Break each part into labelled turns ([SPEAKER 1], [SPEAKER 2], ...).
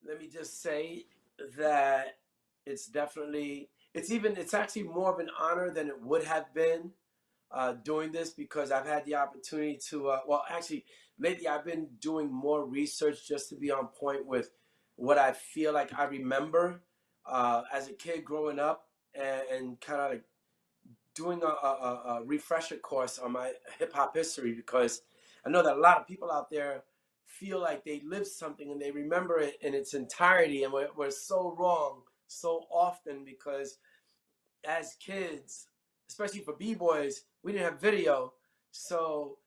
[SPEAKER 1] let me just say that it's actually more of an honor than it would have been doing this, because I've had the opportunity to, well, actually, lately I've been doing more research just to be on point with what I feel like I remember as a kid growing up, and kind of like doing a refresher course on my hip hop history, because I know that a lot of people out there feel like they lived something and they remember it in its entirety, and we're so wrong so often, because as kids, especially for b-boys, we didn't have video, so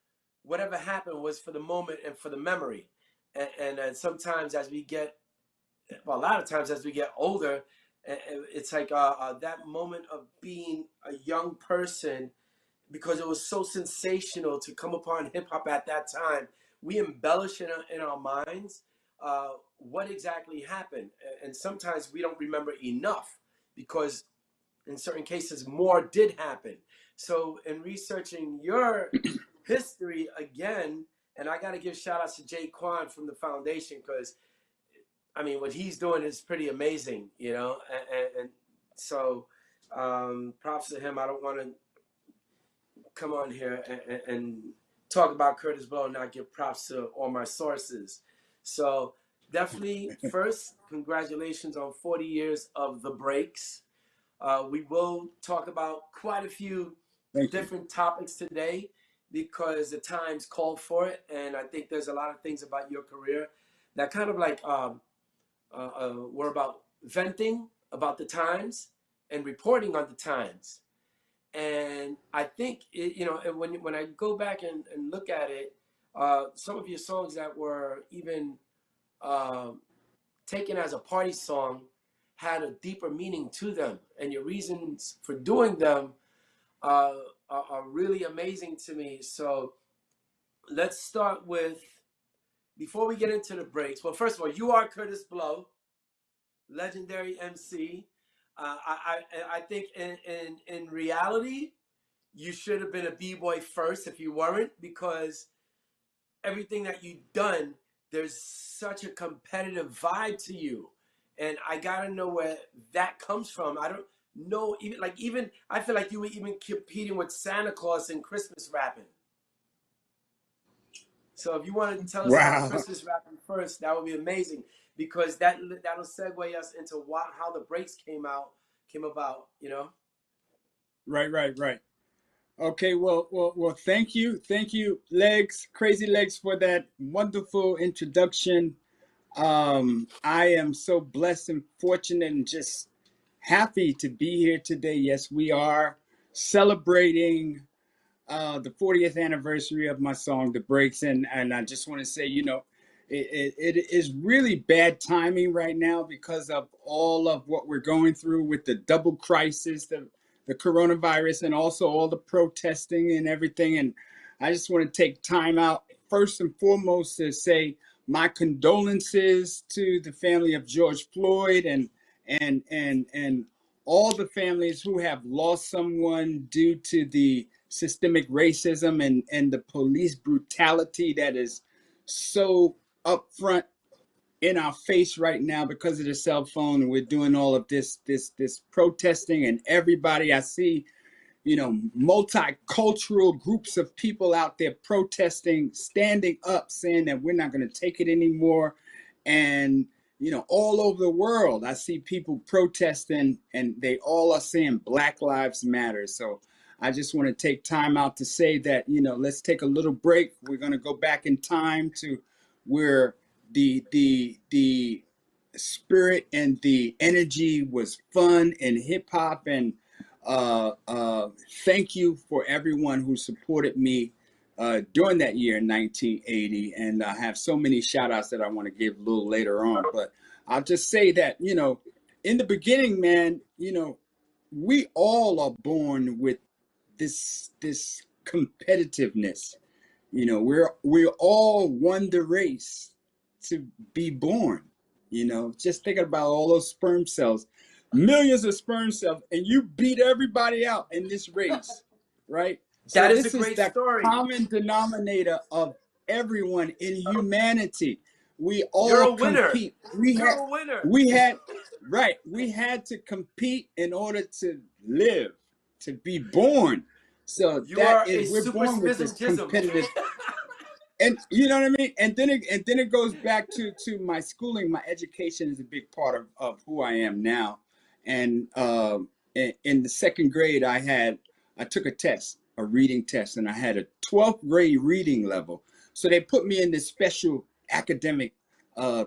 [SPEAKER 1] whatever happened was for the moment and for the memory. And sometimes as we get, well, a lot of times as we get older, it's like that moment of being a young person, because it was so sensational to come upon hip hop at that time. We embellish in our minds what exactly happened, and sometimes we don't remember enough, because in certain cases more did happen. So in researching your history again, and I got to give shout outs to Jay Quan from the foundation, because I mean, what he's doing is pretty amazing, you know, and so props to him. I don't want to come on here and talk about Kurtis Blow and not give props to all my sources. So definitely, first, congratulations on 40 years of The Breaks. We will talk about quite a few different topics today, because the times called for it, and I think there's a lot of things about your career that kind of like were about venting about the times and reporting on the times. And I think and when I go back and look at it, some of your songs that were even taken as a party song had a deeper meaning to them, and your reasons for doing them are really amazing to me. So let's start with, before we get into the breaks, well, first of all, you are Kurtis Blow, legendary MC. I think in reality, you should have been a b-boy first if you weren't, because everything that you've done, there's such a competitive vibe to you, and I gotta know where that comes from. I don't know, even I feel like you were even competing with Santa Claus in Christmas rapping. So if you want to tell us about Christmas rapping first, that would be amazing, because that'll segue us into how The Breaks came about, you know.
[SPEAKER 2] Right. Okay, well, thank you, Crazy Legs, for that wonderful introduction. I am so blessed and fortunate and just happy to be here today. Yes, we are celebrating the 40th anniversary of my song, The Breaks, and I just want to say, it is really bad timing right now because of all of what we're going through with the double crisis, the coronavirus, and also all the protesting and everything. And I just want to take time out, first and foremost, to say my condolences to the family of George Floyd and all the families who have lost someone due to the systemic racism and the police brutality that is so upfront in our face right now because of the cell phone. And we're doing all of this protesting, and everybody I see, multicultural groups of people out there protesting, standing up, saying that we're not going to take it anymore. And, all over the world, I see people protesting, and they all are saying Black Lives Matter. So I just want to take time out to say that, let's take a little break. We're going to go back in time to where the spirit and the energy was fun and hip hop. And thank you for everyone who supported me during that year in 1980. And I have so many shout outs that I want to give a little later on. But I'll just say that, in the beginning, man, we all are born with this competitiveness. We're all won the race to be born. Just thinking about all those sperm cells, millions of sperm cells, and you beat everybody out in this race, right?
[SPEAKER 1] That
[SPEAKER 2] is a great story. Common denominator of everyone in humanity. we
[SPEAKER 1] You're
[SPEAKER 2] all
[SPEAKER 1] a winner.
[SPEAKER 2] compete.
[SPEAKER 1] You're a winner.
[SPEAKER 2] We had right. We had to compete in order to live, to be born. So
[SPEAKER 1] You
[SPEAKER 2] that
[SPEAKER 1] are
[SPEAKER 2] is,
[SPEAKER 1] a
[SPEAKER 2] we're
[SPEAKER 1] super
[SPEAKER 2] born with this
[SPEAKER 1] smism.
[SPEAKER 2] competitive, and you know what I mean. And then it goes back to my schooling. My education is a big part of who I am now. And in the second grade, I took a test, a reading test, and I had a 12th grade reading level. So they put me in this special academic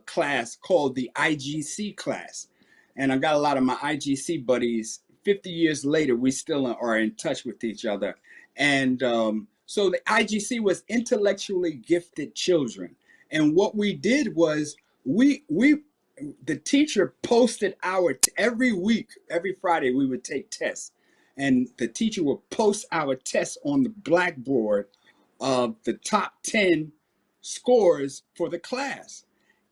[SPEAKER 2] class called the IGC class, and I got a lot of my IGC buddies. 50 years later, we still are in touch with each other. And so the IGC was intellectually gifted children. And what we did was we the teacher posted every week, every Friday we would take tests. And the teacher would post our tests on the blackboard of the top 10 scores for the class.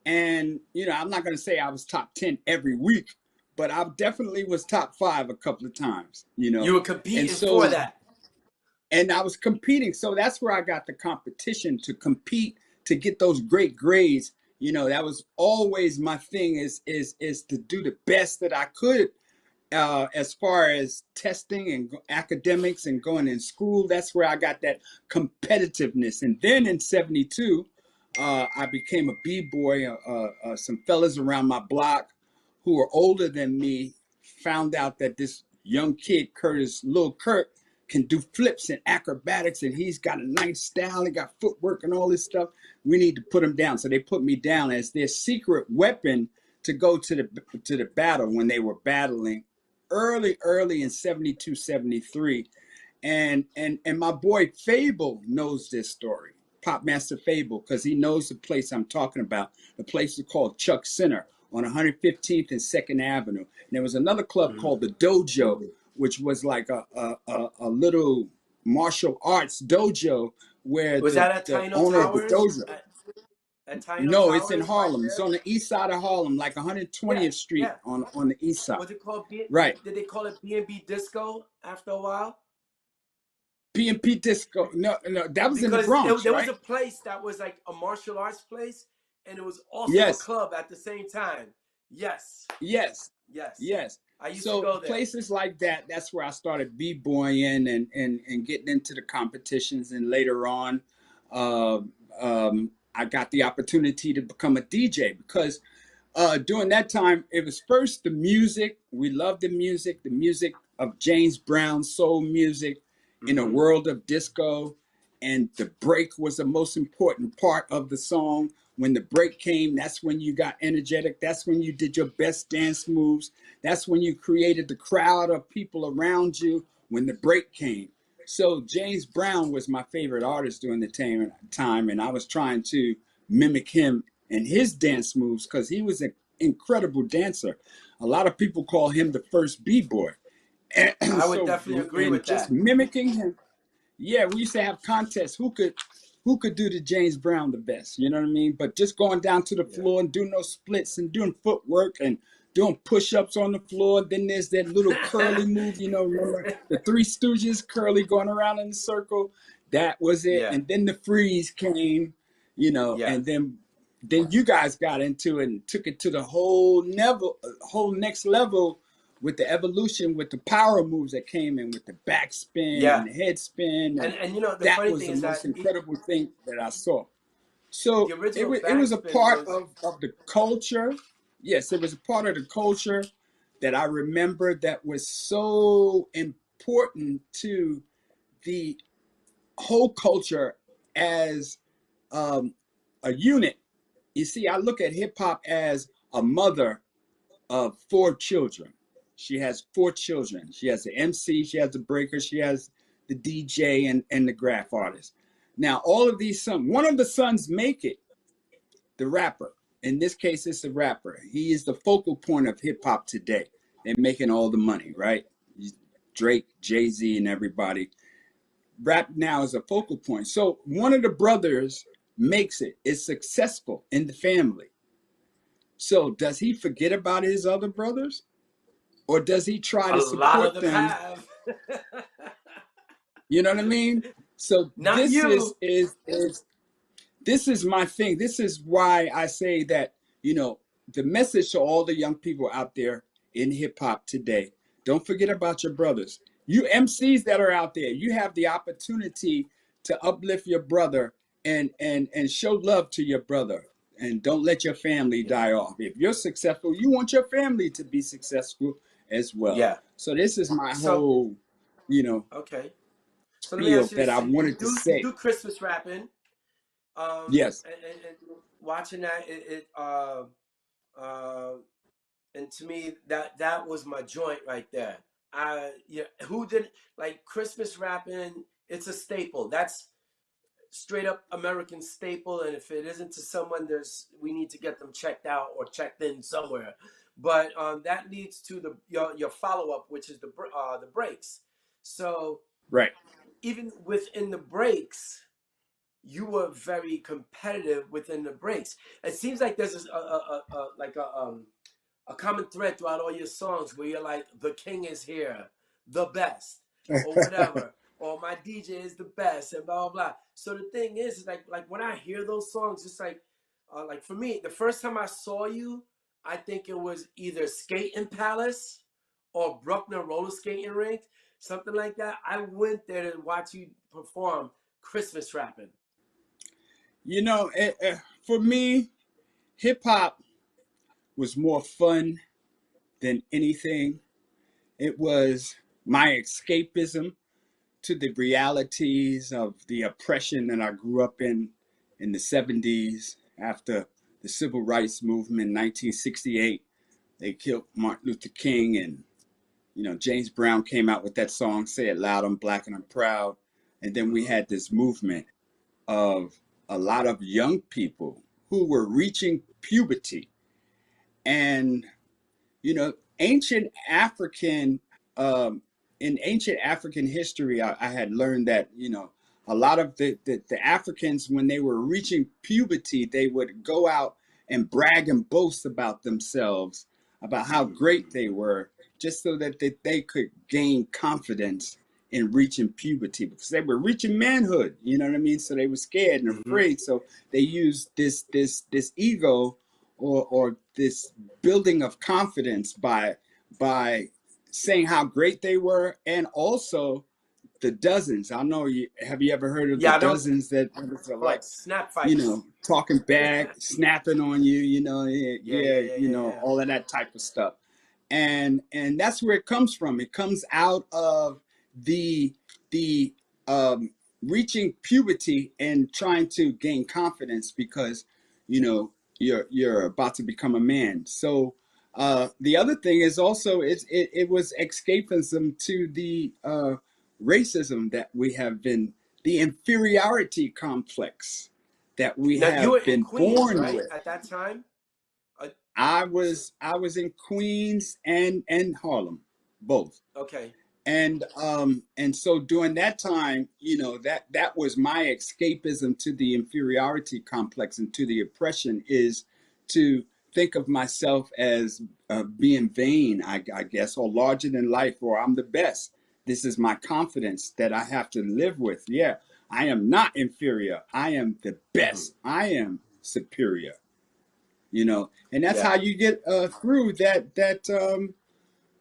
[SPEAKER 2] And, you know, I'm not going to say I was top 10 every week, but I definitely was top 5 a couple of times, you
[SPEAKER 1] You
[SPEAKER 2] know.
[SPEAKER 1] were
[SPEAKER 2] And
[SPEAKER 1] competing for
[SPEAKER 2] so
[SPEAKER 1] that.
[SPEAKER 2] and I was competing. So that's where I got the competition to compete to get those great grades. You know, that was always my thing is to do the best that I could as far as testing and academics and going in school. That's where I got that competitiveness. And then in 72, I became a b-boy. Some fellas around my block who were older than me found out that this young kid, Kurtis, Lil Kurt, can do flips and acrobatics, and he's got a nice style. He got footwork and all this stuff. We need to put him down. So they put me down as their secret weapon to go to the battle when they were battling early in 72, 73. And my boy Fable knows this story, Pop Master Fable, because he knows the place I'm talking about. The place is called Chuck Center on 115th and 2nd Avenue. And there was another club called the Dojo, which was like a little martial arts dojo where
[SPEAKER 1] Was that at
[SPEAKER 2] the
[SPEAKER 1] Taino
[SPEAKER 2] owner of the
[SPEAKER 1] Towers?
[SPEAKER 2] dojo.
[SPEAKER 1] At Taino
[SPEAKER 2] No, it's in
[SPEAKER 1] Towers, right
[SPEAKER 2] Harlem. It's
[SPEAKER 1] there.
[SPEAKER 2] on the east side of Harlem, like
[SPEAKER 1] Yeah,
[SPEAKER 2] 120th Street
[SPEAKER 1] yeah.
[SPEAKER 2] on the east side.
[SPEAKER 1] Was it called B?
[SPEAKER 2] Right.
[SPEAKER 1] Did they call it B&B Disco after a while?
[SPEAKER 2] P&P Disco. No, that was in the
[SPEAKER 1] Because
[SPEAKER 2] Bronx,
[SPEAKER 1] there was a
[SPEAKER 2] right?
[SPEAKER 1] place that was like a martial arts place, and it was also a
[SPEAKER 2] Yes,
[SPEAKER 1] club at the same time. Yes,
[SPEAKER 2] yes,
[SPEAKER 1] yes.
[SPEAKER 2] yes.
[SPEAKER 1] I used to
[SPEAKER 2] So
[SPEAKER 1] go there.
[SPEAKER 2] places like that, that's where I started b-boying and getting into the competitions. And later on, uh, I got the opportunity to become a DJ because during that time, it was first the music. We loved the music of James Brown, soul music in a
[SPEAKER 1] Mm-hmm.
[SPEAKER 2] world of disco. And the break was the most important part of the song. When the break came, that's when you got energetic. That's when you did your best dance moves. That's when you created the crowd of people around you when the break came. So James Brown was my favorite artist during the time, and I was trying to mimic him and his dance moves because he was an incredible dancer. A lot of people call him the first b-boy. And
[SPEAKER 1] I would
[SPEAKER 2] so,
[SPEAKER 1] definitely agree
[SPEAKER 2] and
[SPEAKER 1] with
[SPEAKER 2] just
[SPEAKER 1] that.
[SPEAKER 2] mimicking him. Yeah, we used to have contests. Who could do the James Brown the best? You know what I mean? But just going down to the
[SPEAKER 1] Yeah.
[SPEAKER 2] floor and doing those splits and doing footwork and doing push-ups on the floor. Then there's that little curly move, you know, remember the Three Stooges, curly going around in a circle. That was it.
[SPEAKER 1] Yeah,
[SPEAKER 2] And then the freeze came, you know,
[SPEAKER 1] yeah,
[SPEAKER 2] and then you guys got into it and took it to the whole next level with the evolution, with the power moves that came in, with the backspin
[SPEAKER 1] yeah.
[SPEAKER 2] and the head spin, and
[SPEAKER 1] And you know the
[SPEAKER 2] that
[SPEAKER 1] funny
[SPEAKER 2] was
[SPEAKER 1] thing
[SPEAKER 2] the
[SPEAKER 1] is
[SPEAKER 2] most
[SPEAKER 1] that
[SPEAKER 2] incredible thing that I saw.
[SPEAKER 1] the
[SPEAKER 2] So
[SPEAKER 1] original
[SPEAKER 2] it was a
[SPEAKER 1] backspin
[SPEAKER 2] part
[SPEAKER 1] was
[SPEAKER 2] of the culture. Yes, it was a part of the culture that I remember that was so important to the whole culture as um, a unit. You see, I look at hip hop as a mother of 4 children. She has 4 children. She has the MC, she has the breaker, she has the DJ, and the graph artist. Now, all of these sons, one of the sons make it, the rapper. In this case, it's the rapper. He is the focal point of hip hop today. They're making all the money, right? Drake, Jay-Z, and everybody. Rap now is a focal point. So one of the brothers makes it, is successful in the family. So does he forget about his other brothers? Or does he try
[SPEAKER 1] a
[SPEAKER 2] to
[SPEAKER 1] lot of
[SPEAKER 2] support
[SPEAKER 1] them
[SPEAKER 2] them?
[SPEAKER 1] have.
[SPEAKER 2] You know what I mean? So
[SPEAKER 1] Not
[SPEAKER 2] this
[SPEAKER 1] you.
[SPEAKER 2] is this is my thing. This is why I say that, you know, the message to all the young people out there in hip hop today, don't forget about your brothers. You MCs that are out there, you have the opportunity to uplift your brother and show love to your brother. And don't let your family
[SPEAKER 1] Yeah.
[SPEAKER 2] die off. If you're successful, you want your family to be successful as well.
[SPEAKER 1] Yeah.
[SPEAKER 2] So this is my
[SPEAKER 1] So
[SPEAKER 2] whole, you know,
[SPEAKER 1] okay. So let me
[SPEAKER 2] spiel
[SPEAKER 1] ask you
[SPEAKER 2] that
[SPEAKER 1] this:
[SPEAKER 2] I
[SPEAKER 1] so
[SPEAKER 2] wanted to
[SPEAKER 1] you
[SPEAKER 2] say.
[SPEAKER 1] do Christmas rapping,
[SPEAKER 2] Yes.
[SPEAKER 1] and watching that, uh, and to me that was my joint right there. Yeah, who did like Christmas rapping? It's a staple. That's straight up American staple, and if it isn't to someone, we need to get them checked out or checked in somewhere. But that leads to your follow up, which is the breaks. So
[SPEAKER 2] Right.
[SPEAKER 1] even within the breaks, you were very competitive within the breaks. It seems like there's a common thread throughout all your songs where you're like, the king is here, the best, or whatever, or my DJ is the best, and blah blah blah. So the thing is like when I hear those songs, it's like for me, the first time I saw you, I think it was either Skating Palace or Bruckner Roller Skating Rink, something like that. I went there to watch you perform Christmas rapping.
[SPEAKER 2] You know, for me, hip hop was more fun than anything. It was my escapism to the realities of the oppression that I grew up in the 70s after the civil rights movement in 1968. They killed Martin Luther King, and you know, James Brown came out with that song, Say It Loud, I'm Black and I'm Proud. And then we
[SPEAKER 1] Mm-hmm.
[SPEAKER 2] had this movement of a lot of young people who were reaching puberty. And, you know, ancient African, in ancient African history, I had learned that, you know, a lot of the Africans, when they were reaching puberty, they would go out and brag and boast about themselves, about how great they were, just so that they could gain confidence in reaching puberty because they were reaching manhood. You know what I mean? So they were scared and
[SPEAKER 1] Mm-hmm.
[SPEAKER 2] afraid. So they used this ego or this building of confidence by saying how great they were, and also the dozens. I know you have you ever heard of the
[SPEAKER 1] Yeah, I know.
[SPEAKER 2] dozens that are
[SPEAKER 1] Of
[SPEAKER 2] like,
[SPEAKER 1] course, snap
[SPEAKER 2] you
[SPEAKER 1] fights.
[SPEAKER 2] know, talking back, snapping on you, you know, yeah,
[SPEAKER 1] Yeah, yeah,
[SPEAKER 2] yeah,
[SPEAKER 1] yeah,
[SPEAKER 2] you
[SPEAKER 1] yeah,
[SPEAKER 2] know,
[SPEAKER 1] yeah.
[SPEAKER 2] all of that type of stuff. And that's where it comes from. It comes out of the the reaching puberty and trying to gain confidence because, you know, you're about to become a man. So the other thing is also it was escapism to the racism that we have been, the inferiority complex that we
[SPEAKER 1] Now you were
[SPEAKER 2] have
[SPEAKER 1] in
[SPEAKER 2] been
[SPEAKER 1] Queens,
[SPEAKER 2] born
[SPEAKER 1] right?
[SPEAKER 2] with.
[SPEAKER 1] At that time. Uh,
[SPEAKER 2] I was in Queens and Harlem, both.
[SPEAKER 1] okay.
[SPEAKER 2] And so during that time, you know, that was my escapism to the inferiority complex and to the oppression, is to think of myself as being vain, I guess, or larger than life, or I'm the best. This is my confidence that I have to live with. Yeah, I am not inferior. I am the
[SPEAKER 1] Hmm.
[SPEAKER 2] best. I am superior. You know, and that's
[SPEAKER 1] Yeah.
[SPEAKER 2] how you get through that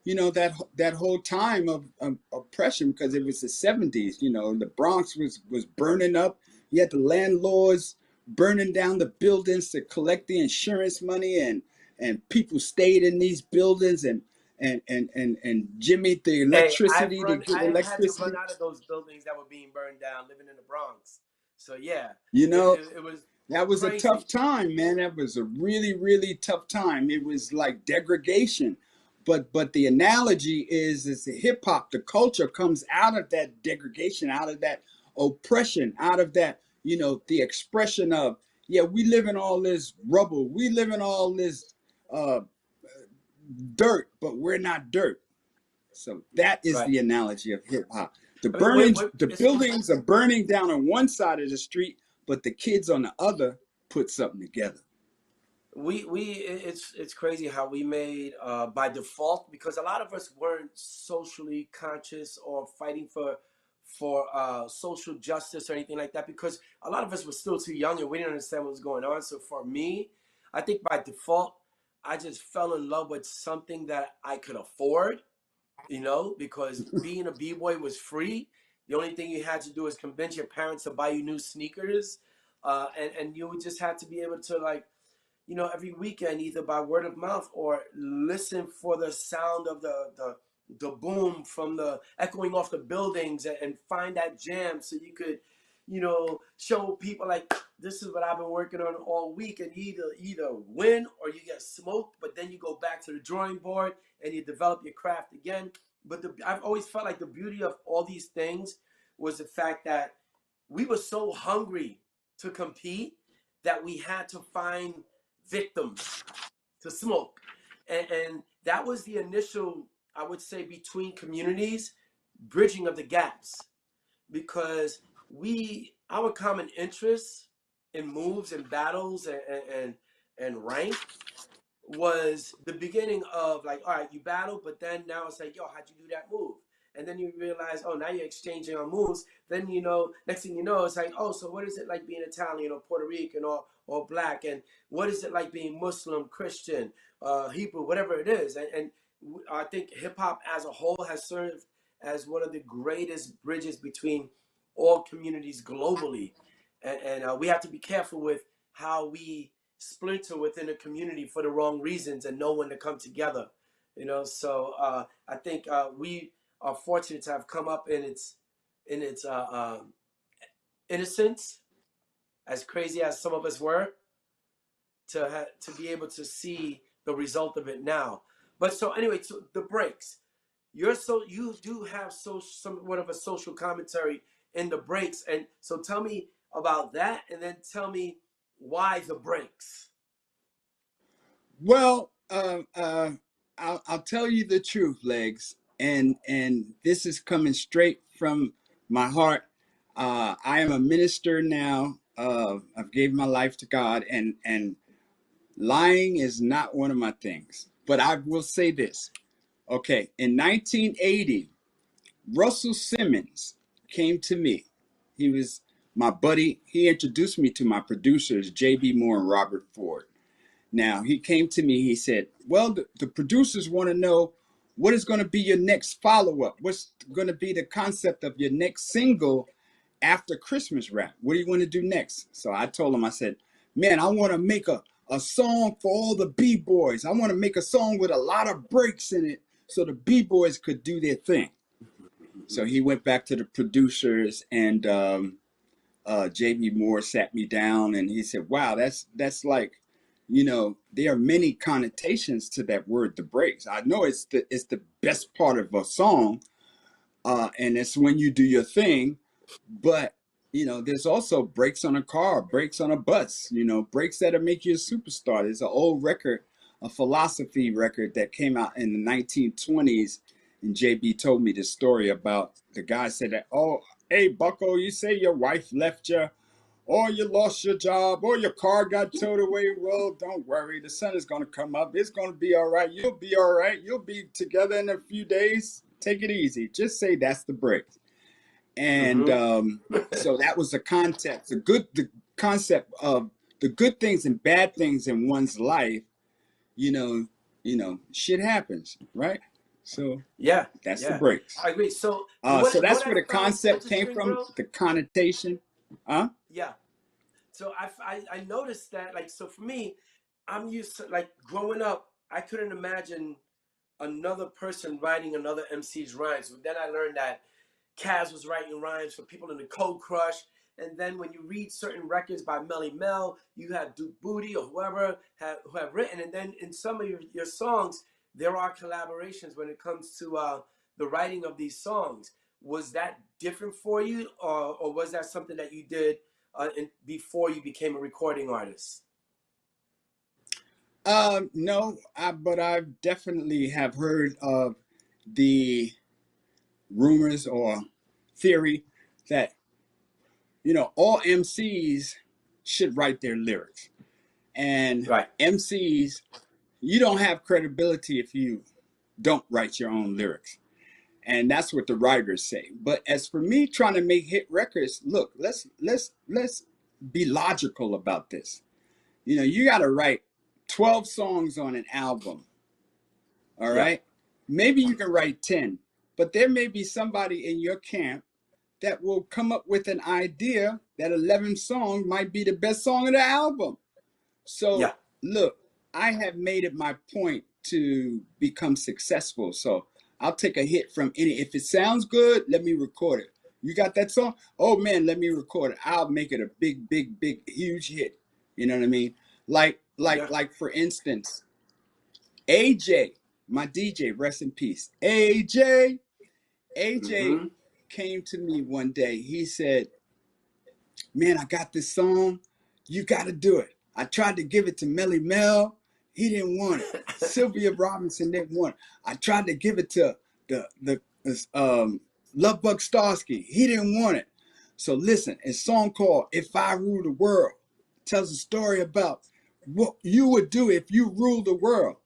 [SPEAKER 2] you know, that whole time of oppression, because it was the 70s. You know, the Bronx was burning up. You had the landlords burning down the buildings to collect the insurance money, and people stayed in these buildings and jimmied the
[SPEAKER 1] Hey,
[SPEAKER 2] electricity to get
[SPEAKER 1] I've had to run
[SPEAKER 2] electricity.
[SPEAKER 1] out of those buildings that were being burned down, living in the Bronx. So yeah,
[SPEAKER 2] You know,
[SPEAKER 1] it was
[SPEAKER 2] that was a tough
[SPEAKER 1] crazy.
[SPEAKER 2] time, man. That was a really, really tough time. It was like degradation. But the analogy is the hip hop, the culture comes out of that degradation, out of that oppression, out of that, you know, the expression of, yeah, we live in all this rubble, we live in all this uh, dirt, but we're not dirt. So that is
[SPEAKER 1] Right.
[SPEAKER 2] the analogy of hip hop.
[SPEAKER 1] I mean, wait,
[SPEAKER 2] The
[SPEAKER 1] it's
[SPEAKER 2] buildings are burning down on one side of the street, but the kids on the other put something together.
[SPEAKER 1] it's crazy how we made by default, because a lot of us weren't socially conscious or fighting for for social justice or anything like that, because a lot of us were still too young and we didn't understand what was going on. So for me, I think by default, I just fell in love with something that I could afford, because being a b-boy was free. The only thing you had to do is convince your parents to buy you new sneakers, and you would just have to be able to, like, every weekend, either by word of mouth or listen for the sound of the boom from the echoing off the buildings, and find that jam so you could, show people, like, this is what I've been working on all week, and either win or you get smoked, but then you go back to the drawing board and you develop your craft again. But I've always felt like the beauty of all these things was the fact that we were so hungry to compete that we had to find victims to smoke. And that was the initial, I would say, between communities, bridging of the gaps, because our common interests in moves and battles and rank was the beginning of, like, all right, you battle, but then now it's like, yo, how'd you do that move? And then you realize, oh, now you're exchanging on moves. Then, next thing you know, it's like, oh, so what is it like being Italian or Puerto Rican or black? And what is it like being Muslim, Christian, Hebrew, whatever it is? And I think hip hop as a whole has served as one of the greatest bridges between all communities globally. And we have to be careful with how we splinter within a community for the wrong reasons and know when to come together. So I think we are fortunate to have come up in its innocence, as crazy as some of us were, to be able to see the result of it now. But so anyway, so the breaks. You do have somewhat of a social commentary in the breaks, and so tell me about that, and then tell me why the breaks.
[SPEAKER 2] Well, I'll tell you the truth, Legs, and this is coming straight from my heart. I am a minister now. I've gave my life to God, and lying is not one of my things. But I will say this. Okay, in 1980, Russell Simmons came to me. He was my buddy. He introduced me to my producers, J.B. Moore and Robert Ford. Now, he came to me, he said, well, the producers want to know what is going to be your next follow-up? What's going to be the concept of your next single after Christmas Rap? What do you want to do next? So I told him, I said, man, I want to make a song for all the B-boys. I want to make a song with a lot of breaks in it so the B-boys could do their thing. So he went back to the producers, and J.B. Moore sat me down, and he said, wow, that's like, there are many connotations to that word, the breaks. I know it's the best part of a song, and it's when you do your thing, but there's also breaks on a car, breaks on a bus, breaks that'll make you a superstar. There's an old record, a philosophy record that came out in the 1920s, and JB told me this story about the guy said that, oh, hey, Bucko, you say your wife left you, or you lost your job, or your car got towed away. Well, don't worry. The sun is going to come up. It's going to be all right. You'll be all right. You'll be together in a few days. Take it easy. Just say that's the break. And so that was the concept. The concept of the good things and bad things in one's life. Shit happens, right? So
[SPEAKER 1] Yeah,
[SPEAKER 2] that's the
[SPEAKER 1] yeah,
[SPEAKER 2] breaks.
[SPEAKER 1] I agree. So
[SPEAKER 2] So
[SPEAKER 1] what
[SPEAKER 2] that's
[SPEAKER 1] I
[SPEAKER 2] where the
[SPEAKER 1] found
[SPEAKER 2] concept came
[SPEAKER 1] interesting,
[SPEAKER 2] from.
[SPEAKER 1] bro.
[SPEAKER 2] The connotation. Huh?
[SPEAKER 1] Yeah. So I noticed that, like, so for me, I'm used to, like, growing up, I couldn't imagine another person writing another MC's rhymes. But then I learned that Kaz was writing rhymes for people in the Cold Crush. And then when you read certain records by Melly Mel, you have Duke Booty or whoever who have written. And then in some of your songs, there are collaborations when it comes to the writing of these songs. Was that different for you, or was that something that you did before you became a recording artist?
[SPEAKER 2] No, but I definitely have heard of the rumors or theory that all MCs should write their lyrics, and
[SPEAKER 1] Right.
[SPEAKER 2] MCs, you don't have credibility if you don't write your own lyrics. And that's what the writers say. But as for me trying to make hit records, look, let's be logical about this. You know, you got to write 12 songs on an album. All
[SPEAKER 1] Yeah.
[SPEAKER 2] right? Maybe you can write 10, but there may be somebody in your camp that will come up with an idea that 11 song might be the best song of the album.
[SPEAKER 1] Yeah.
[SPEAKER 2] So, look, I have made it my point to become successful. So, I'll take a hit from any. If it sounds good, let me record it. You got that song? Oh man, let me record it. I'll make it a big, big, big, huge hit. You know what I mean?
[SPEAKER 1] Yeah.
[SPEAKER 2] Like for instance, AJ, my DJ, rest in peace. AJ
[SPEAKER 1] Mm-hmm.
[SPEAKER 2] came to me one day. He said, "Man, I got this song. You got to do it." I tried to give it to Melly Mel. He didn't want it. Sylvia Robinson didn't want it. I tried to give it to the Lovebug Starsky. He didn't want it. So listen, a song called "If I Rule the World" tells a story about what you would do if you ruled the world.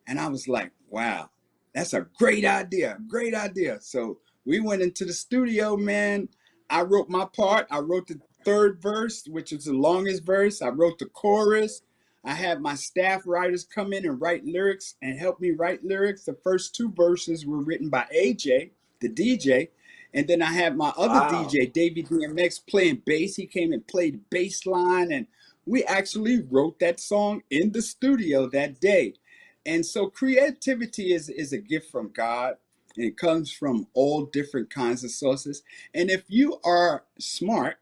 [SPEAKER 2] And I was like, wow, that's a great idea. Great idea. So we went into the studio, man. I wrote my part. I wrote the third verse, which is the longest verse. I wrote the chorus. I had my staff writers come in and write lyrics and help me write lyrics. The first two verses were written by AJ, the DJ. And then I had my other
[SPEAKER 1] Wow.
[SPEAKER 2] DJ, Davey DMX, playing bass. He came and played bass line, and we actually wrote that song in the studio that day. And so creativity is a gift from God, and it comes from all different kinds of sources. And if you are smart,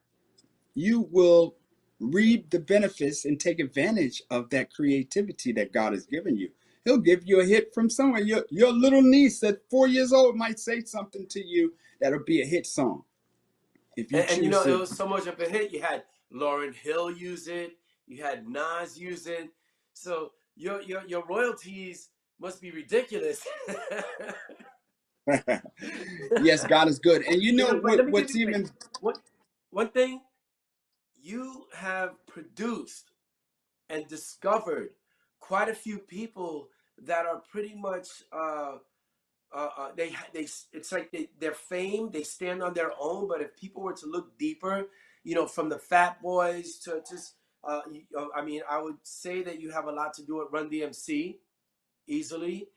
[SPEAKER 2] you will reap the benefits and take advantage of that creativity that God has given you. He'll give you a hit from somewhere. Your little niece at 4 years old might say something to you that'll be a hit song if you
[SPEAKER 1] And you
[SPEAKER 2] choose
[SPEAKER 1] know, it
[SPEAKER 2] to.
[SPEAKER 1] was so much of a hit. You had Lauryn Hill use it. You had Nas use it. So your royalties must be ridiculous.
[SPEAKER 2] Yes, God is good. And you know
[SPEAKER 1] But let me give
[SPEAKER 2] what's
[SPEAKER 1] you wait,
[SPEAKER 2] even
[SPEAKER 1] one one thing. You have produced and discovered quite a few people that are pretty much they it's like their fame, they stand on their own. But if people were to look deeper, you know, from the Fat Boys to just I mean, I would say that you have a lot to do with Run DMC easily,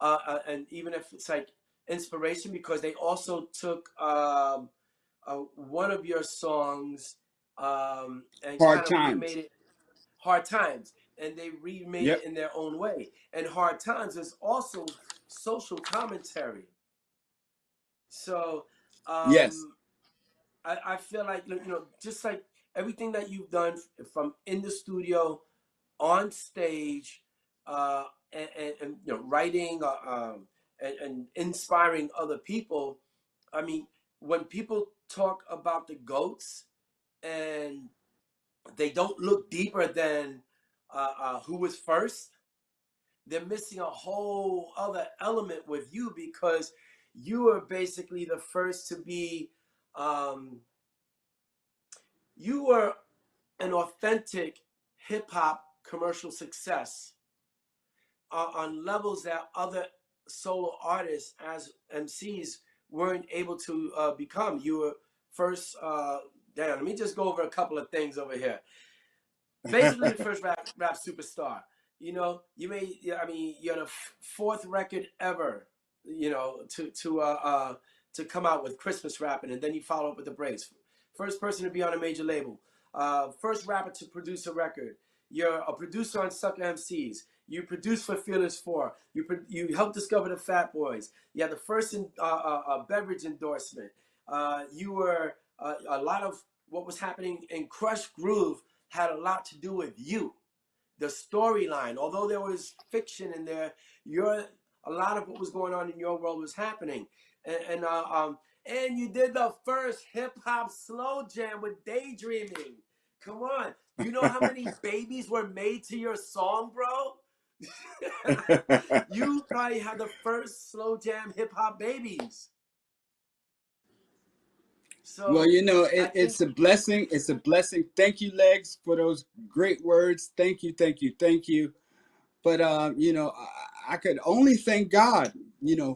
[SPEAKER 1] and even if it's like inspiration, because they also took one of your songs and
[SPEAKER 2] hard
[SPEAKER 1] kind of
[SPEAKER 2] times.
[SPEAKER 1] remade it, Hard Times, and they remade it
[SPEAKER 2] Yep.
[SPEAKER 1] in their own way. And Hard Times is also social commentary. So
[SPEAKER 2] Yes.
[SPEAKER 1] um, I feel like, you know, just like everything that you've done from in the studio, on stage, and you know, writing and inspiring other people. I mean, when people talk about the goats and they don't look deeper than who was first, they're missing a whole other element with you, because you were basically the first to be um, you were an authentic hip hop commercial success on levels that other solo artists as MCs weren't able to become. You were first. Damn, let me just go over a couple of things over here. Basically, the first rap superstar. You know, you made. I mean, you're the fourth record ever. You know, to come out with Christmas rapping, and then you follow up with the breaks. First person to be on a major label. First rapper to produce a record. You're a producer on Sucker MCs. You produced for Fearless Four. You helped discover the Fat Boys. You had the first beverage endorsement. You were a lot of what was happening in Crush Groove had a lot to do with you. The storyline, although there was fiction in there, your a lot of what was going on in your world was happening, and you did the first hip hop slow jam with Daydreaming. Come on, you know how many babies were made to your song, bro? You probably had the first slow jam hip hop babies.
[SPEAKER 2] Well,
[SPEAKER 1] So
[SPEAKER 2] you know,
[SPEAKER 1] I think
[SPEAKER 2] it's a blessing. It's a blessing. Thank you, Legs, for those great words. Thank you, thank you, thank you. But you know, I could only thank God.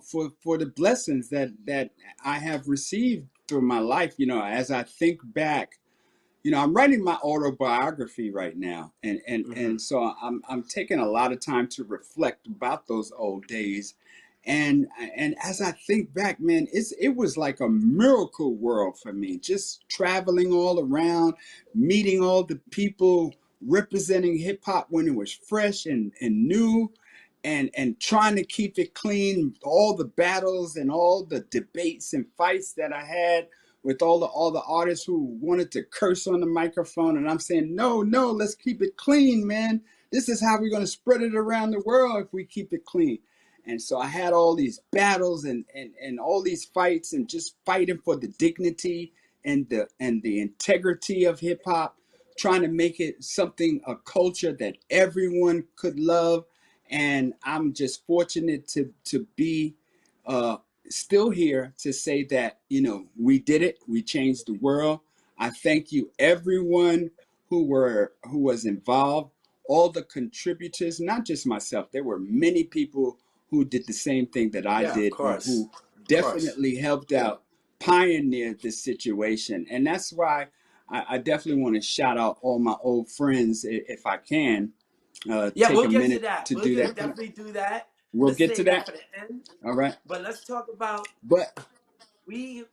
[SPEAKER 2] for the blessings that I have received through my life. As I think back, I'm writing my autobiography right now,
[SPEAKER 1] Hmm.
[SPEAKER 2] and so I'm taking a lot of time to reflect about those old days, and as I think back, man, it was like a miracle world for me, just traveling all around, meeting all the people representing hip hop when it was fresh and new, and trying to keep it clean, all the battles and all the debates and fights that I had with all the artists who wanted to curse on the microphone, and I'm saying, no, no, let's keep it clean, man. This is how we're going to spread it around the world if we keep it clean. And so I had all these battles and all these fights, and just fighting for the dignity and the integrity of hip hop, trying to make it something, a culture that everyone could love. And I'm just fortunate to be uh, still here to say that, we did it. We changed the world. I thank you, everyone who was involved, all the contributors, not just myself. There were many people who did the same thing that I
[SPEAKER 1] Yeah, of
[SPEAKER 2] did,
[SPEAKER 1] course,
[SPEAKER 2] who
[SPEAKER 1] of course.
[SPEAKER 2] definitely helped out, pioneered this situation. And that's why I definitely want to shout out all my old friends, if I can.
[SPEAKER 1] Yeah,
[SPEAKER 2] Take
[SPEAKER 1] we'll
[SPEAKER 2] a
[SPEAKER 1] get to
[SPEAKER 2] minute
[SPEAKER 1] that.
[SPEAKER 2] to
[SPEAKER 1] We're
[SPEAKER 2] do
[SPEAKER 1] gonna
[SPEAKER 2] that.
[SPEAKER 1] definitely do that.
[SPEAKER 2] We'll
[SPEAKER 1] Let's
[SPEAKER 2] get to
[SPEAKER 1] save that
[SPEAKER 2] that.
[SPEAKER 1] for the end.
[SPEAKER 2] All right.
[SPEAKER 1] But let's talk about
[SPEAKER 2] But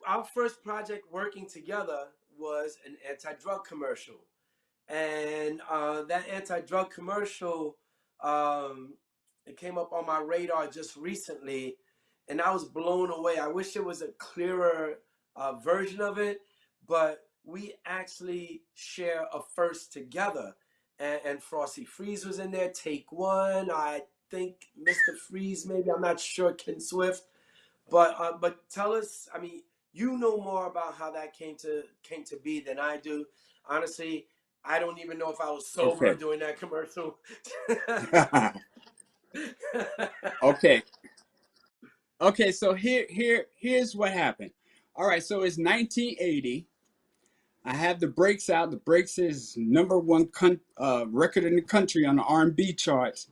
[SPEAKER 1] our first project working together was an anti-drug commercial, and that anti-drug commercial, um, it came up on my radar just recently, and I was blown away. I wish there was a clearer version of it, but we actually share a first together, and Frosty Freeze was in there. Take One, I think Mr. Freeze, maybe, I'm not sure, Ken Swift, but tell us. I mean, you know more about how that came to be than I do. Honestly, I don't even know if I was sober
[SPEAKER 2] okay.
[SPEAKER 1] doing that commercial.
[SPEAKER 2] Okay. Okay, so here's what happened. All right, so it's 1980. I have the Breaks out. The Breaks is number one record in the country on the R&B charts.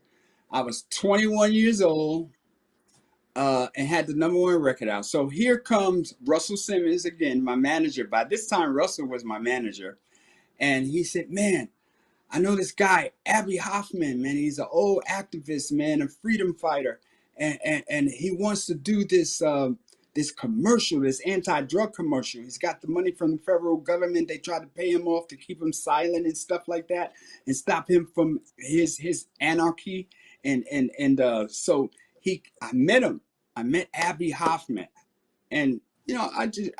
[SPEAKER 2] I was 21 years old, and had the number one record out. So here comes Russell Simmons again, my manager. By this time, Russell was my manager, and he said, "Man, I know this guy, Abby Hoffman, man. He's an old activist, man, a freedom fighter, and he wants to do this commercial, this anti-drug commercial. He's got the money from the federal government. They tried to pay him off to keep him silent and stuff like that, and stop him from his anarchy. And so I met him. I met Abby Hoffman, and I did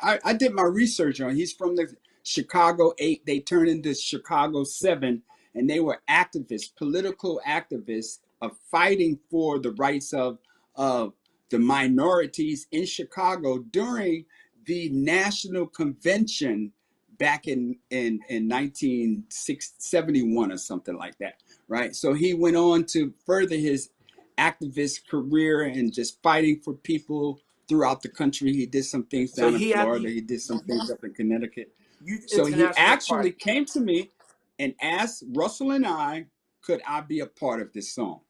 [SPEAKER 2] my research on. He's from the Chicago 8. They turned into Chicago 7, and they were activists, political activists, of fighting for the rights of the minorities in Chicago during the national convention back in 1971 or something like that, right? So he went on to further his activist career and just fighting for people throughout the country. He did some things
[SPEAKER 1] So
[SPEAKER 2] down in
[SPEAKER 1] he had
[SPEAKER 2] Florida.
[SPEAKER 1] the
[SPEAKER 2] He did some things up in Connecticut.
[SPEAKER 1] youth
[SPEAKER 2] So he
[SPEAKER 1] international
[SPEAKER 2] actually
[SPEAKER 1] party.
[SPEAKER 2] came to me and asked Russell and I, could I be a part of this song?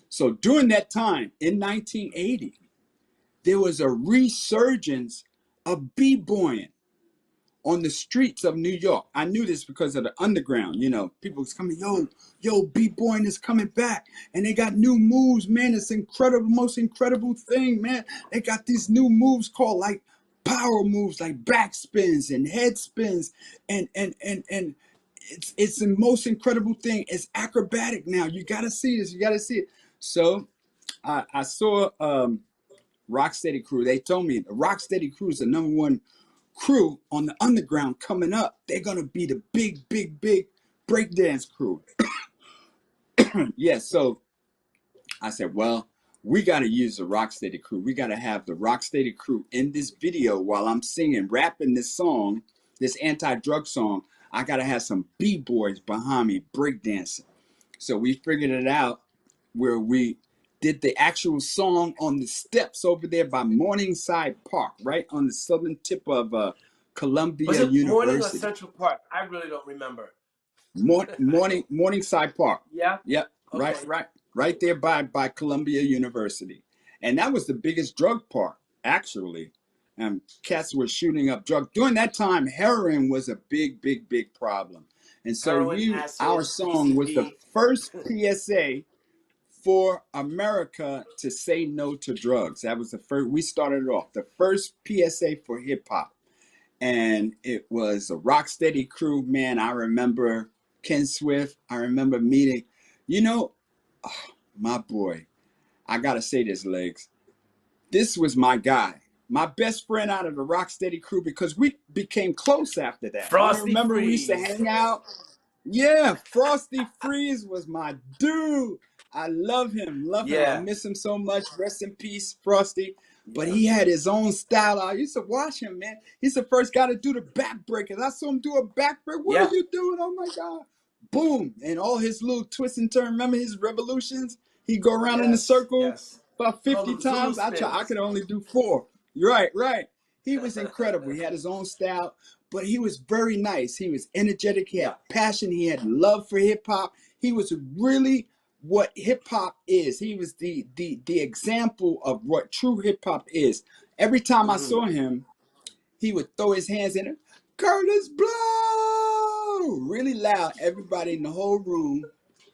[SPEAKER 2] So during that time in 1980, there was a resurgence of b-boying on the streets of New York. I knew this because of the underground. People was coming, yo, b-boying is coming back, and they got new moves, man. It's incredible, most incredible thing, man. They got these new moves called like power moves, like backspins and head spins, and it's the most incredible thing. It's acrobatic now. You gotta see this. You gotta see it. So I saw Rocksteady Crew. They told me the Rocksteady Crew is the number one crew on the underground coming up. They're gonna be the big, big, big breakdance crew. Yes, so I said, well, we gotta use the Rocksteady Crew. We gotta have the Rocksteady Crew in this video while I'm singing, rapping this song, this anti-drug song. I gotta have some b-boys behind me breakdancing. So we figured it out where we did the actual song on the steps over there by Morningside Park, right on the southern tip of
[SPEAKER 1] Was
[SPEAKER 2] Columbia
[SPEAKER 1] it Morning or
[SPEAKER 2] University.
[SPEAKER 1] Central Park? I really don't remember.
[SPEAKER 2] Morningside Park.
[SPEAKER 1] Yeah.
[SPEAKER 2] Yep, right,
[SPEAKER 1] Okay.
[SPEAKER 2] right, right there by Columbia University. And that was the biggest drug part, actually. Cats were shooting up drugs. During that time, heroin was a big, big, big problem. And so
[SPEAKER 1] Heroin,
[SPEAKER 2] our
[SPEAKER 1] acid,
[SPEAKER 2] song was the
[SPEAKER 1] PCP.
[SPEAKER 2] first PSA for America to say no to drugs. That was the first, we started it off, the first PSA for hip hop. And it was a Rocksteady crew, man. I remember Ken Swift. I remember meeting, you know, oh, my boy. I gotta say this, Legs. This was my guy, my best friend out of the Rocksteady crew, because we became close after that. I
[SPEAKER 1] Frosty
[SPEAKER 2] remember we used to
[SPEAKER 1] Freeze.
[SPEAKER 2] hang out. Yeah, Frosty Freeze was my dude. I love him, love him. I
[SPEAKER 1] Yeah,
[SPEAKER 2] miss him so much. Rest in peace, Frosty. But
[SPEAKER 1] yeah,
[SPEAKER 2] he had his own style. I used to watch him, man. He's the first guy to do the backbreakers. I saw him do a backbreak. What are
[SPEAKER 1] yeah.
[SPEAKER 2] you doing? Oh my God. Boom. And all his little twists and turns. Remember his revolutions? He'd go around in the
[SPEAKER 1] Yes,
[SPEAKER 2] circle
[SPEAKER 1] yes.
[SPEAKER 2] about
[SPEAKER 1] Call
[SPEAKER 2] 50
[SPEAKER 1] them Zulu
[SPEAKER 2] times. I
[SPEAKER 1] spins.
[SPEAKER 2] could only do 4. Right, right. He was incredible. He had his own style, but he was very nice. He was energetic. He
[SPEAKER 1] Yeah.
[SPEAKER 2] had passion. He had love for hip hop. He was really what hip hop is. He was the example of what true hip hop is. Every time I
[SPEAKER 1] Hmm.
[SPEAKER 2] saw him, he would throw his hands in it. Curtis blow really loud. Everybody in the whole room.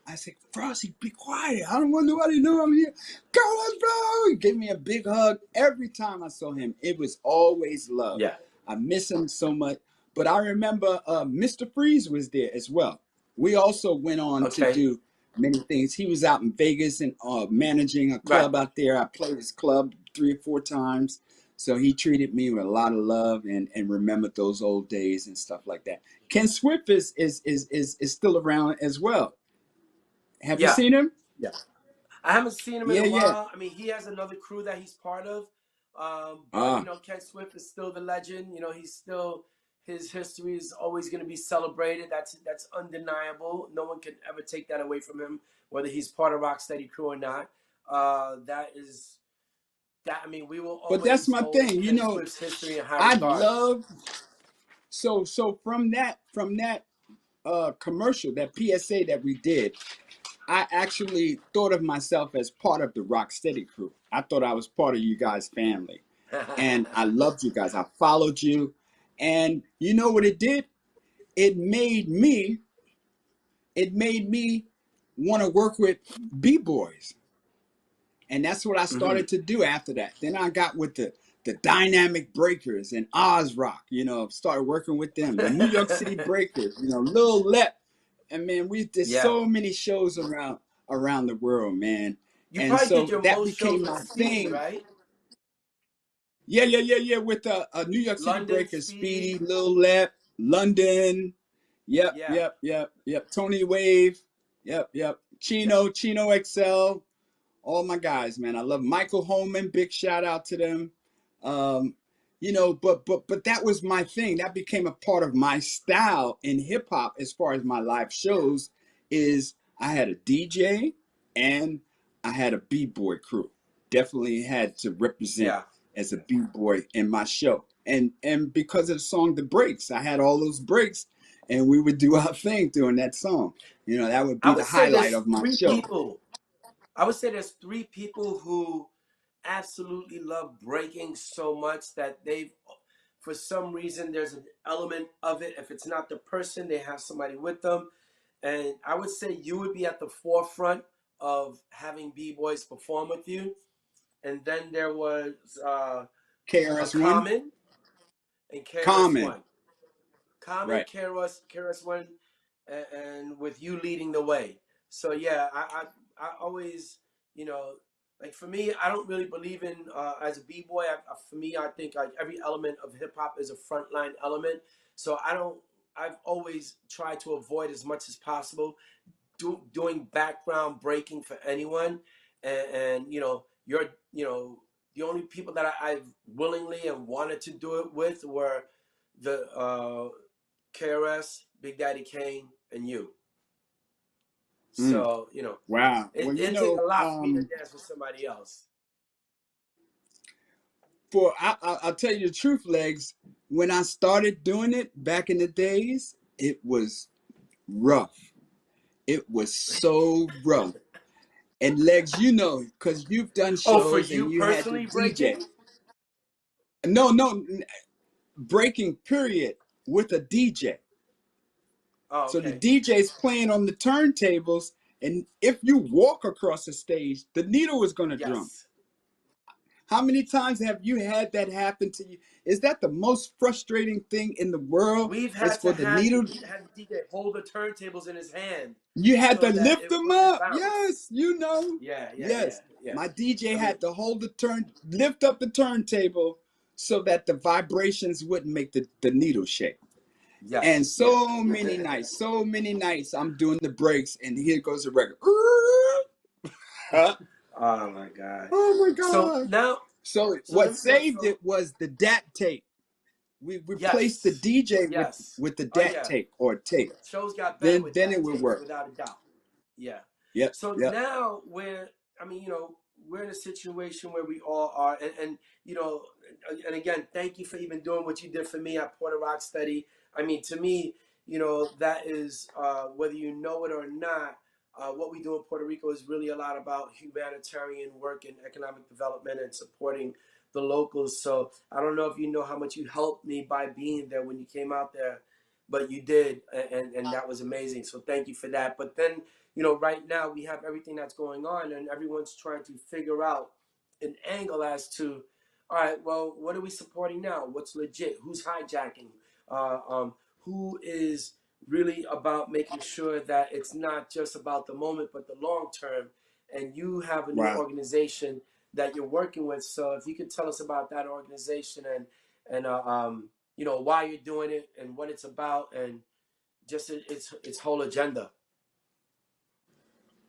[SPEAKER 2] I said, Frosty, be quiet. I don't want nobody to know I'm here. Curtis blow. He gave me a big hug every time I saw him. It was always love.
[SPEAKER 1] Yeah.
[SPEAKER 2] I miss him so much. But I remember Mr. Freeze was there as well. We also went on to
[SPEAKER 1] Okay.
[SPEAKER 2] do many things. He was out in Vegas and managing a
[SPEAKER 1] Right.
[SPEAKER 2] club out there. I played his club 3 or 4 times. So he treated me with a lot of love and remembered those old days and stuff like that. Ken Swift is still around as well. Have you
[SPEAKER 1] Yeah.
[SPEAKER 2] seen him?
[SPEAKER 1] Yeah. I haven't seen him in
[SPEAKER 2] Yeah,
[SPEAKER 1] a
[SPEAKER 2] yeah.
[SPEAKER 1] while. I mean, he has another crew that he's part of. But
[SPEAKER 2] Ah,
[SPEAKER 1] Ken Swift is still the legend. He's still, his history is always going to be celebrated. That's undeniable. No one can ever take that away from him, whether he's part of Rocksteady crew or not. That is that. I mean, we will
[SPEAKER 2] but that's
[SPEAKER 1] always
[SPEAKER 2] my
[SPEAKER 1] hold
[SPEAKER 2] thing.
[SPEAKER 1] Ken Swift's history in high
[SPEAKER 2] I
[SPEAKER 1] regard.
[SPEAKER 2] love so from that commercial, that PSA that we did, I actually thought of myself as part of the Rocksteady crew. I thought I was part of you guys' family. And I loved you guys. I followed you. And you know what it did? It made me, it made me want to work with B-boys. And that's what I
[SPEAKER 1] Hmm.
[SPEAKER 2] started to do after that. Then I got with the Dynamic Breakers and Oz Rock, started working with them. The New York City Breakers, Lil Lep. And man, we did
[SPEAKER 1] Yeah.
[SPEAKER 2] so many shows around the world, man.
[SPEAKER 1] You
[SPEAKER 2] And
[SPEAKER 1] probably did
[SPEAKER 2] so
[SPEAKER 1] your
[SPEAKER 2] that
[SPEAKER 1] most shows
[SPEAKER 2] became
[SPEAKER 1] with
[SPEAKER 2] my
[SPEAKER 1] Speedy,
[SPEAKER 2] thing.
[SPEAKER 1] right?
[SPEAKER 2] Yeah, yeah, yeah, yeah. With the New York City
[SPEAKER 1] London,
[SPEAKER 2] Breakers, Speedy,
[SPEAKER 1] Speedy.
[SPEAKER 2] Lil Lep, London. Yep,
[SPEAKER 1] Yeah.
[SPEAKER 2] yep, yep, yep. Tony Wave. Yep, yep.
[SPEAKER 1] Yeah.
[SPEAKER 2] Chino XL. All my guys, man. I love Michael Holman. Big shout out to them. Um, but that was my thing. That became a part of my style in hip hop as far as my live shows. Is I had a DJ and I had a b-boy crew. Definitely had to represent
[SPEAKER 1] Yeah.
[SPEAKER 2] as a b-boy in my show. And because of the song The Breaks, I had all those breaks and we would do our thing during that song. That would
[SPEAKER 1] I
[SPEAKER 2] be the
[SPEAKER 1] would say
[SPEAKER 2] highlight
[SPEAKER 1] there's
[SPEAKER 2] of my
[SPEAKER 1] three
[SPEAKER 2] show.
[SPEAKER 1] people. I would say there's three people who absolutely love breaking so much that for some reason, there's an element of it. If it's not the person, they have somebody with them. And I would say you would be at the forefront of having B-Boys perform with you. And then there was a
[SPEAKER 2] KRS-One?
[SPEAKER 1] Common and
[SPEAKER 2] Common.
[SPEAKER 1] KRS-One. Common,
[SPEAKER 2] Right.
[SPEAKER 1] KRS-One, and with you leading the way. So yeah, I always, you know, like for me, I don't really believe in as a b-boy. For me, I think like every element of hip hop is a frontline element. So I don't. I've always tried to avoid as much as possible doing background breaking for anyone, and you're the only people that I've willingly and wanted to do it with were the KRS, Big Daddy Kane, and you.
[SPEAKER 2] Mm.
[SPEAKER 1] So
[SPEAKER 2] Wow.
[SPEAKER 1] it
[SPEAKER 2] Well,
[SPEAKER 1] it take a lot for me to dance with somebody else.
[SPEAKER 2] I'll tell you the truth, Legs. When I started doing it back in the days, it was rough. It was so rough. And Legs, you know, because you've done
[SPEAKER 1] Oh, for
[SPEAKER 2] shows and
[SPEAKER 1] you
[SPEAKER 2] you had to
[SPEAKER 1] personally
[SPEAKER 2] DJ.
[SPEAKER 1] breaking?
[SPEAKER 2] No, breaking period with a DJ.
[SPEAKER 1] Oh,
[SPEAKER 2] So the
[SPEAKER 1] okay.
[SPEAKER 2] DJ's playing on the turntables, and if you walk across the stage, the needle is going to drum.
[SPEAKER 1] Yes.
[SPEAKER 2] How many times have you had that happen to you? Is that the most frustrating thing in the world?
[SPEAKER 1] We've
[SPEAKER 2] Is
[SPEAKER 1] had to
[SPEAKER 2] for the
[SPEAKER 1] had the
[SPEAKER 2] needle?
[SPEAKER 1] had the DJ hold the turntables in his hand
[SPEAKER 2] You had to
[SPEAKER 1] so that
[SPEAKER 2] lift
[SPEAKER 1] it
[SPEAKER 2] them
[SPEAKER 1] wouldn't
[SPEAKER 2] up.
[SPEAKER 1] bounce.
[SPEAKER 2] Yes, you know.
[SPEAKER 1] Yeah, yeah, yeah,
[SPEAKER 2] Yes.
[SPEAKER 1] yeah.
[SPEAKER 2] My DJ
[SPEAKER 1] I mean,
[SPEAKER 2] had to lift up the turntable so that the vibrations wouldn't make the needle shake. And
[SPEAKER 1] yes, yeah.
[SPEAKER 2] so many nights I'm doing the breaks and here goes the record.
[SPEAKER 1] Oh my God.
[SPEAKER 2] Oh my
[SPEAKER 1] So
[SPEAKER 2] God.
[SPEAKER 1] now,
[SPEAKER 2] So
[SPEAKER 1] so
[SPEAKER 2] what
[SPEAKER 1] let me know.
[SPEAKER 2] saved
[SPEAKER 1] So
[SPEAKER 2] it was the DAT tape. We replaced the
[SPEAKER 1] yes,
[SPEAKER 2] DJ
[SPEAKER 1] yes.
[SPEAKER 2] with the
[SPEAKER 1] Oh
[SPEAKER 2] DAT
[SPEAKER 1] yeah.
[SPEAKER 2] tape or tape.
[SPEAKER 1] Shows got better
[SPEAKER 2] Then
[SPEAKER 1] with
[SPEAKER 2] then it
[SPEAKER 1] that
[SPEAKER 2] would
[SPEAKER 1] tape,
[SPEAKER 2] work.
[SPEAKER 1] without a doubt. Yeah.
[SPEAKER 2] Yep,
[SPEAKER 1] So
[SPEAKER 2] yep.
[SPEAKER 1] now I mean, we're in a situation where we all are, and and again, thank you for even doing what you did for me at Porter Rock Study. I mean, to me, that is, whether you know it or not, what we do in Puerto Rico is really a lot about humanitarian work and economic development and supporting the locals. So I don't know if you know how much you helped me by being there when you came out there, but you did, and that was amazing. So thank you for that. But then, right now we have everything that's going on, and everyone's trying to figure out an angle as to, all right, well, what are we supporting now? What's legit? Who's hijacking? Who is really about making sure that it's not just about the moment, but the long term? And you have a new
[SPEAKER 2] Wow.
[SPEAKER 1] organization that you're working with. So if you could tell us about that organization and why you're doing it and what it's about and just its whole agenda.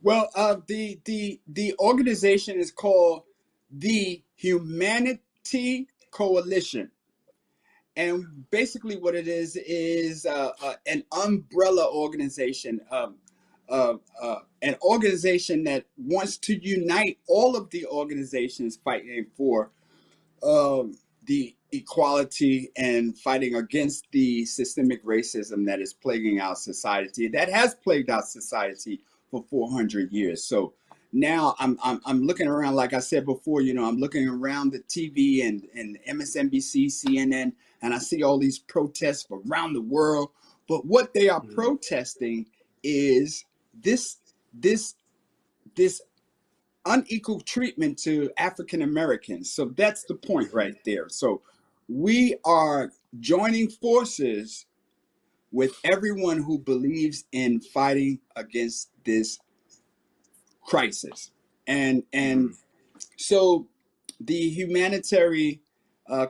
[SPEAKER 2] Well, the organization is called the Humanity Coalition, and basically what it is an umbrella organization, an organization that wants to unite all of the organizations fighting for the equality and fighting against the systemic racism that is plaguing our society, that has plagued our society for 400 years. So now I'm looking around, like I said before, I'm looking around the TV and MSNBC, CNN, and I see all these protests around the world. But what they are
[SPEAKER 1] Mm-hmm.
[SPEAKER 2] protesting is this this this unequal treatment to African Americans. So that's the point
[SPEAKER 1] Mm-hmm.
[SPEAKER 2] right there. So we are joining forces with everyone who believes in fighting against this crisis. And
[SPEAKER 1] Mm-hmm.
[SPEAKER 2] so the humanitarian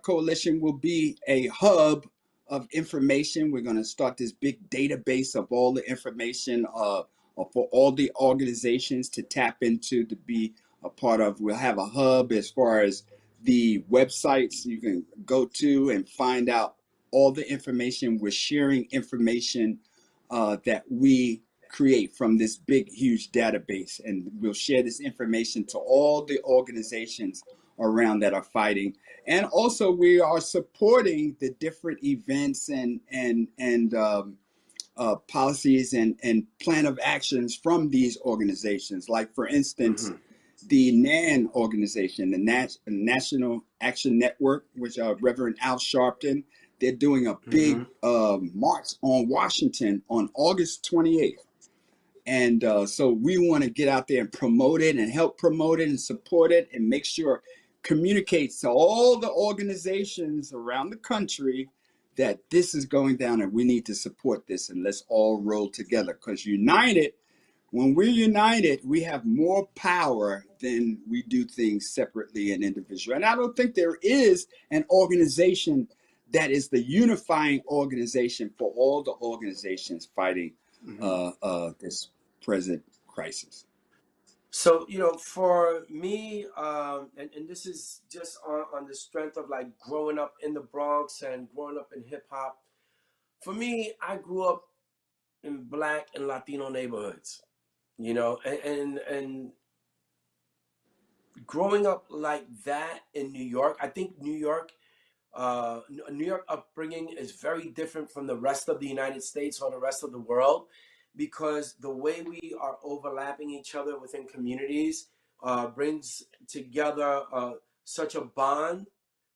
[SPEAKER 2] coalition will be a hub of information. We're going to start this big database of all the information for all the organizations to tap into, to be a part of. We'll have a hub as far as the websites you can go to and find out all the information. We're sharing information that we create from this big, huge database. And we'll share this information to all the organizations around that are fighting. And also, we are supporting the different events and policies and plan of actions from these organizations. Like, for instance,
[SPEAKER 1] Mm-hmm.
[SPEAKER 2] the NAN organization, the National Action Network, which Reverend Al Sharpton, they're doing a big
[SPEAKER 1] Mm-hmm.
[SPEAKER 2] march on Washington on August 28th. And so we want to get out there and promote it and help promote it and support it and make sure communicates to all the organizations around the country that this is going down and we need to support this, and let's all roll together, because when we're united, we have more power than we do things separately and individually. And I don't think there is an organization that is the unifying organization for all the organizations fighting
[SPEAKER 1] Mm-hmm.
[SPEAKER 2] this present crisis.
[SPEAKER 1] So, for me, and this is just on the strength of like growing up in the Bronx and growing up in hip hop. For me, I grew up in Black and Latino neighborhoods, and growing up like that in New York. I think New York upbringing is very different from the rest of the United States or the rest of the world. because the way we are overlapping each other within communities brings together such a bond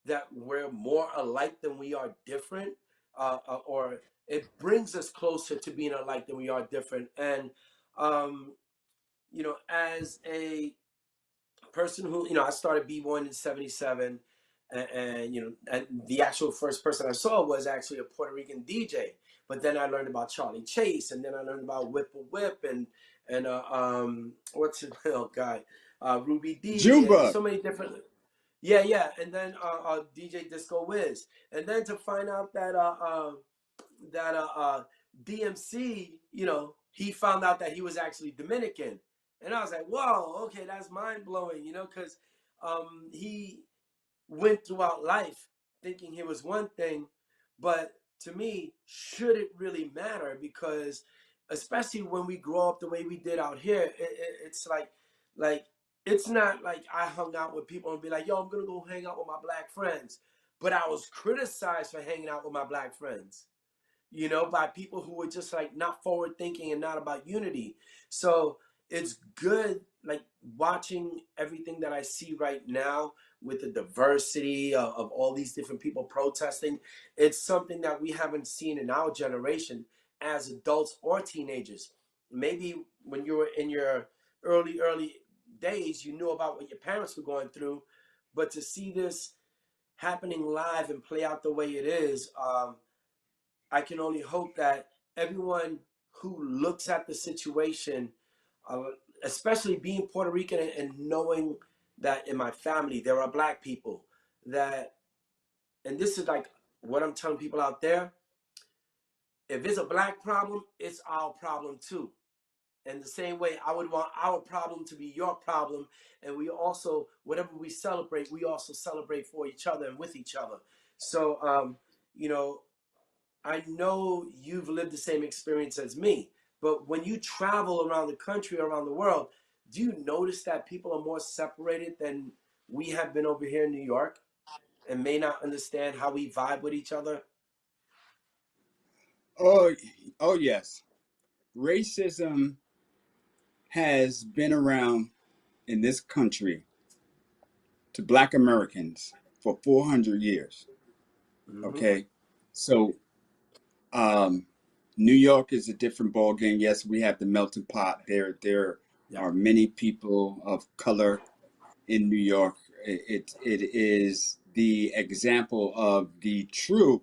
[SPEAKER 1] that we're more alike than we are different, or it brings us closer to being alike than we are different. And um, as a person who, I started b-boying in 77, and the actual first person I saw was actually a Puerto Rican DJ. But then I learned about Charlie Chase, and then I learned about Whip a Whip, and what's his oh god, Ruby D, and
[SPEAKER 2] Junebug.
[SPEAKER 1] so many different. Yeah, yeah, and then DJ Disco Wiz, and then to find out that DMC, he found out that he was actually Dominican, and I was like, whoa, okay, that's mind blowing, because he went throughout life thinking he was one thing, but to me, should it really matter? Because especially when we grow up the way we did out here, it's like it's not like I hung out with people and be like, yo, I'm gonna go hang out with my black friends, but I was criticized for hanging out with my black friends, by people who were just like not forward thinking and not about unity. So it's good, like watching everything that I see right now with the diversity of all these different people protesting. It's something that we haven't seen in our generation as adults or teenagers. Maybe when you were in your early days, you knew about what your parents were going through, but to see this happening live and play out the way it is, I can only hope that everyone who looks at the situation, uh, especially being Puerto Rican and knowing that in my family there are black people, that, and this is like what I'm telling people out there, if it's a black problem, it's our problem too. And the same way, I would want our problem to be your problem. And we also, whatever we celebrate, we also celebrate for each other and with each other. So, you know, I know you've lived the same experience as me, but when you travel around the country, around the world, do you notice that people are more separated than we have been over here in New York and may not understand how we vibe with each other?
[SPEAKER 2] Oh, oh yes. Racism has been around in this country to Black Americans for 400 years.
[SPEAKER 1] Mm-hmm.
[SPEAKER 2] Okay, so um, New York is a different ballgame. Yes, we have the melting pot. There
[SPEAKER 1] Yeah.
[SPEAKER 2] are many people of color in New York. It is the example of the true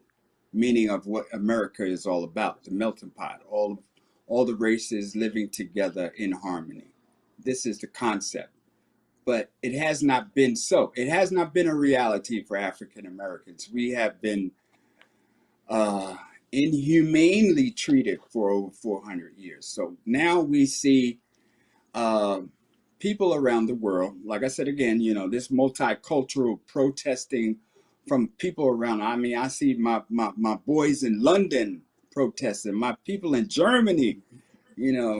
[SPEAKER 2] meaning of what America is all about. The melting pot. All the races living together in harmony. This is the concept. But it has not been so. It has not been a reality for African Americans. We have been uh, inhumanely treated for over 400 years. So now we see um, people around the world, like I said again, this multicultural protesting from people around. I mean, I see my boys in London protesting, my people in Germany,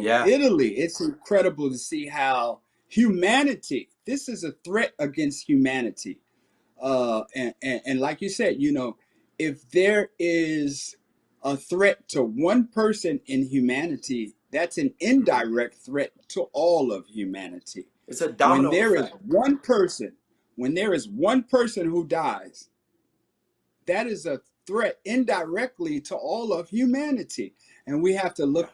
[SPEAKER 1] Yeah.
[SPEAKER 2] Italy. It's incredible to see how humanity, this is a threat against humanity. And like you said, if there is a threat to one person in humanity, that's an
[SPEAKER 1] Mm-hmm.
[SPEAKER 2] indirect threat to all of humanity.
[SPEAKER 1] It's a
[SPEAKER 2] When
[SPEAKER 1] domino
[SPEAKER 2] there is
[SPEAKER 1] effect.
[SPEAKER 2] one person, when there is one person who dies, that is a threat indirectly to all of humanity. And we have to
[SPEAKER 1] Yeah.
[SPEAKER 2] look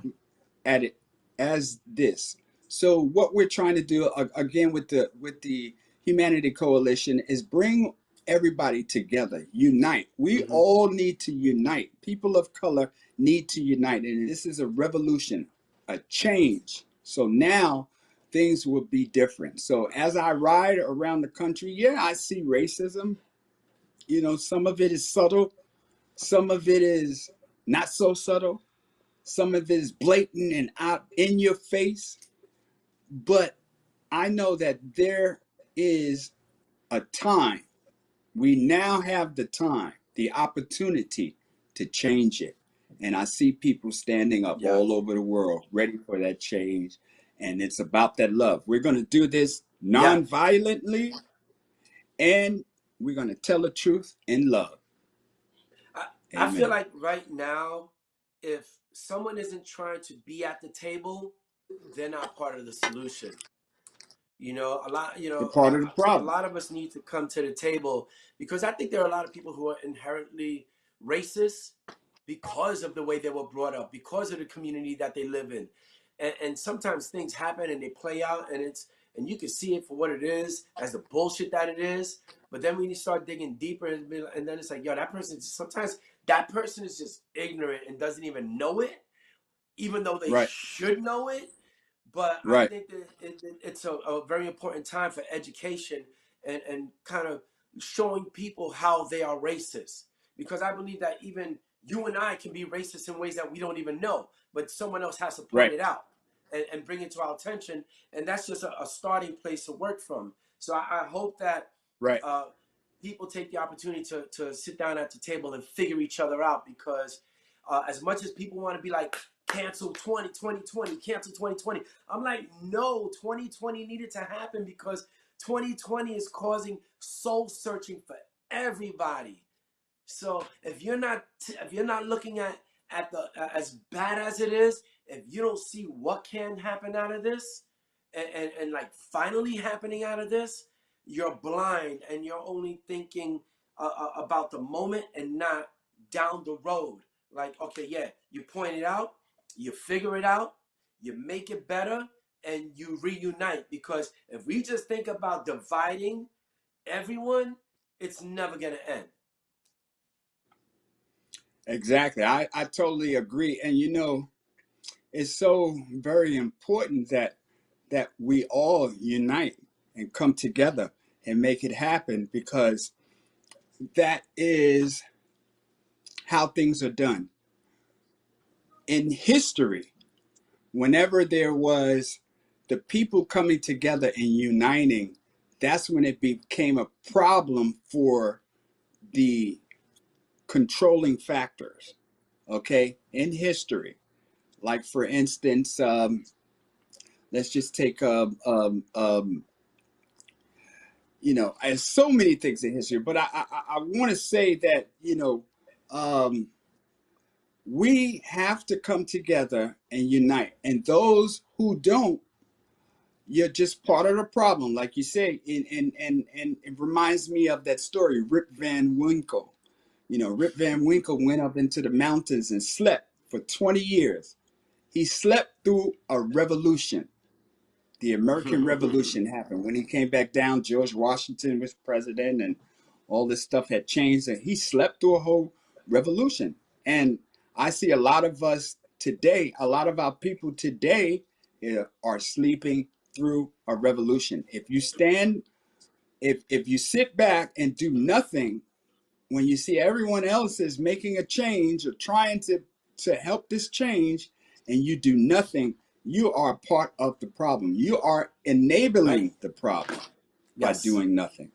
[SPEAKER 2] at it as this. So what we're trying to do again with the Humanity Coalition is bring everybody together, unite. We
[SPEAKER 1] Mm-hmm.
[SPEAKER 2] all need to unite. People of color need to unite, and this is a revolution, a change. So now things will be different. So as I ride around the country, yeah, I see racism. Some of it is subtle, some of it is not so subtle, some of it is blatant and out in your face. But I know that there is a time. We now have the time, the opportunity to change it. And I see people standing up
[SPEAKER 1] Yeah.
[SPEAKER 2] all over the world ready for that change. And it's about that love. We're going to do this
[SPEAKER 1] Yeah.
[SPEAKER 2] non-violently, and we're going to tell the truth in love.
[SPEAKER 1] I, I feel
[SPEAKER 2] Amen.
[SPEAKER 1] like right now, if someone isn't trying to be at the table, they're not part of the solution. You know,
[SPEAKER 2] They're part of the
[SPEAKER 1] a
[SPEAKER 2] problem.
[SPEAKER 1] lot of us need to come to the table, because I think there are a lot of people who are inherently racist because of the way they were brought up, because of the community that they live in. And sometimes things happen and they play out, and you can see it for what it is, as the bullshit that it is. But then when you start digging deeper, and then it's like, yo, sometimes that person is just ignorant and doesn't even know it, even though they
[SPEAKER 2] Right.
[SPEAKER 1] should know it. But I
[SPEAKER 2] Right.
[SPEAKER 1] think that it's a very important time for education, and kind of showing people how they are racist. Because I believe that even you and I can be racist in ways that we don't even know, but someone else has to point
[SPEAKER 2] Right.
[SPEAKER 1] it out and bring it to our attention. And that's just a starting place to work from. So I hope that
[SPEAKER 2] Right.
[SPEAKER 1] uh, people take the opportunity to sit down at the table and figure each other out, because as much as people want to be like, cancel 2020, cancel 2020. I'm like, no, 2020 needed to happen because 2020 is causing soul searching for everybody. So if you're not looking at the as bad as it is, if you don't see what can happen out of this, and like finally happening out of this, you're blind and you're only thinking about the moment and not down the road. Like, okay, yeah, you point it out, you figure it out, you make it better, and you reunite. Because if we just think about dividing everyone, it's never gonna end.
[SPEAKER 2] Exactly. I totally agree. And it's so very important that we all unite and come together and make it happen, because that is how things are done. In history, whenever there was the people coming together and uniting, that's when it became a problem for the controlling factors, okay, in history. Like, for instance, let's just take, there's so many things in history, but I want to say that, um, we have to come together and unite. And those who don't, you're just part of the problem, like you say. And it reminds me of that story, Rip Van Winkle. Rip Van Winkle went up into the mountains and slept for 20 years. He slept through a revolution. The American Revolution happened. When he came back down, George Washington was president and all this stuff had changed. And he slept through a whole revolution. And I see a lot of us today, a lot of our people today are sleeping through a revolution. If you sit back and do nothing, when you see everyone else is making a change or trying to help this change, and you do nothing, you are part of the problem. You are
[SPEAKER 1] Right?
[SPEAKER 2] enabling the problem by
[SPEAKER 1] Yes.
[SPEAKER 2] doing nothing.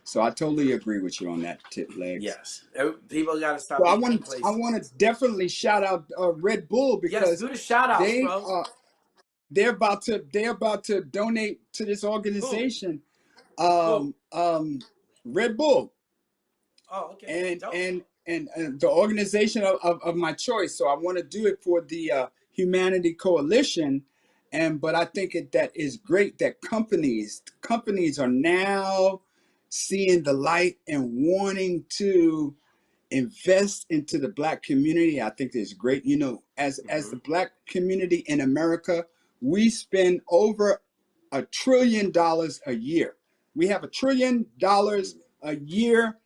[SPEAKER 2] So I totally agree with you on that tip, Legs.
[SPEAKER 1] Yes. People got to
[SPEAKER 2] So
[SPEAKER 1] stop
[SPEAKER 2] I
[SPEAKER 1] being
[SPEAKER 2] want I
[SPEAKER 1] complacent.
[SPEAKER 2] want to definitely shout out Red Bull,
[SPEAKER 1] Yes.
[SPEAKER 2] because
[SPEAKER 1] Do the shout outs,
[SPEAKER 2] they
[SPEAKER 1] bro.
[SPEAKER 2] are they're about to donate to this
[SPEAKER 1] Who?
[SPEAKER 2] organization,
[SPEAKER 1] Who?
[SPEAKER 2] Red Bull,
[SPEAKER 1] Oh, okay.
[SPEAKER 2] and
[SPEAKER 1] Dope.
[SPEAKER 2] and the organization of my choice. So I want to do it for the Humanity Coalition, but I think that is great that companies are now seeing the light and wanting to invest into the Black community. I think it's great. As the Black community in America, we spend over $1 trillion a year. We have $1 trillion a year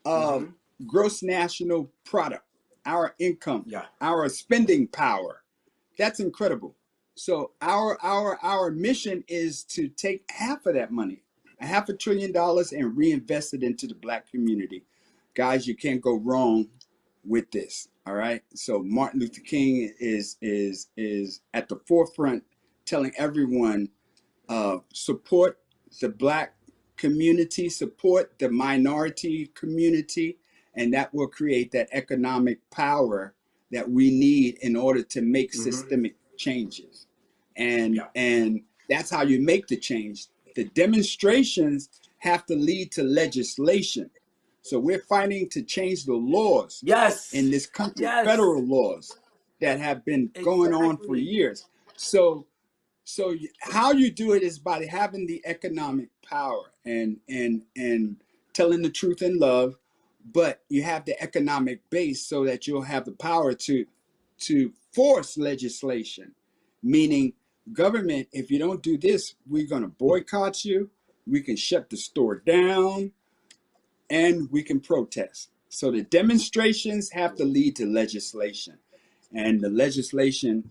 [SPEAKER 2] of
[SPEAKER 1] Mm-hmm.
[SPEAKER 2] gross national product, our income,
[SPEAKER 1] Yeah.
[SPEAKER 2] our spending power. That's incredible. So our mission is to take half of that money, a $500 billion, and reinvest it into the Black community. Guys, you can't go wrong with this. All right. So Martin Luther King is at the forefront, telling everyone, support the Black community, support the minority community, and that will create that economic power that we need in order to make
[SPEAKER 1] Mm-hmm.
[SPEAKER 2] systemic changes. And
[SPEAKER 1] Yeah.
[SPEAKER 2] and that's how you make the change. The demonstrations have to lead to legislation. So we're fighting to change the laws in
[SPEAKER 1] Yes.
[SPEAKER 2] this country,
[SPEAKER 1] Yes.
[SPEAKER 2] federal laws. that have been going on for
[SPEAKER 1] Exactly.
[SPEAKER 2] years. So how you do it is by having the economic power and telling the truth in love, but you have the economic base so that you'll have the power to force legislation, meaning government, if you don't do this, we're going to boycott you, we can shut the store down, and we can protest. So the demonstrations have to lead to legislation, and the legislation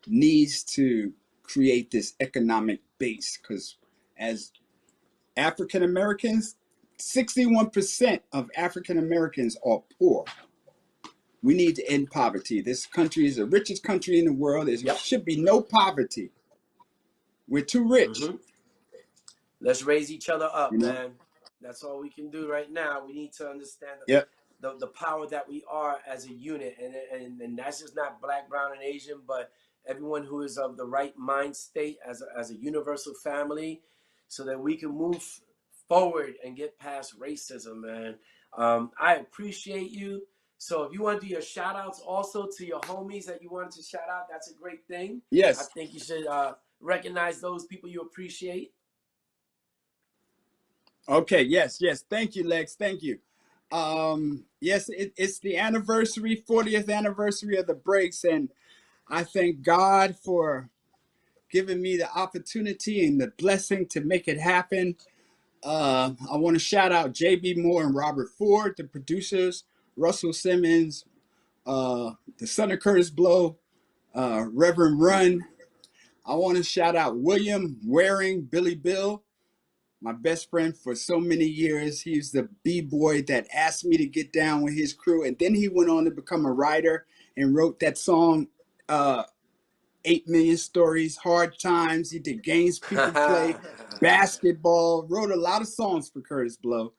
[SPEAKER 2] needs to create this economic base, because as African Americans, 61% of African Americans are poor. We need to end poverty. This country is the richest country in the world. There
[SPEAKER 1] Yep.
[SPEAKER 2] should be no poverty. We're too rich,
[SPEAKER 1] Mm-hmm. Let's raise each other up,
[SPEAKER 2] you know?
[SPEAKER 1] man. That's all we can do right now. We need to understand
[SPEAKER 2] Yep.
[SPEAKER 1] the power that we are as a unit, and that's just not black, brown, and Asian, but everyone who is of the right mind state as a universal family, so that we can move forward and get past racism, man. I appreciate you. So if you want to do your shout outs also to your homies that you wanted to shout out, that's a great thing. I
[SPEAKER 2] Yes.
[SPEAKER 1] think you should recognize those people you appreciate.
[SPEAKER 2] Okay. Yes. Yes. Thank you, Lex. Thank you. Yes, it's the anniversary, 40th anniversary of the breaks, and I thank God for giving me the opportunity and the blessing to make it happen. I want to shout out JB Moore and Robert Ford, the producers, Russell Simmons, the son of Curtis Blow, Reverend Run. I want to shout out William Waring, Billy Bill, my best friend for so many years. He's the b-boy that asked me to get down with his crew, and then he went on to become a writer and wrote that song, 8 Million Stories, Hard Times. He did Games People Play, Basketball, wrote a lot of songs for Curtis Blow,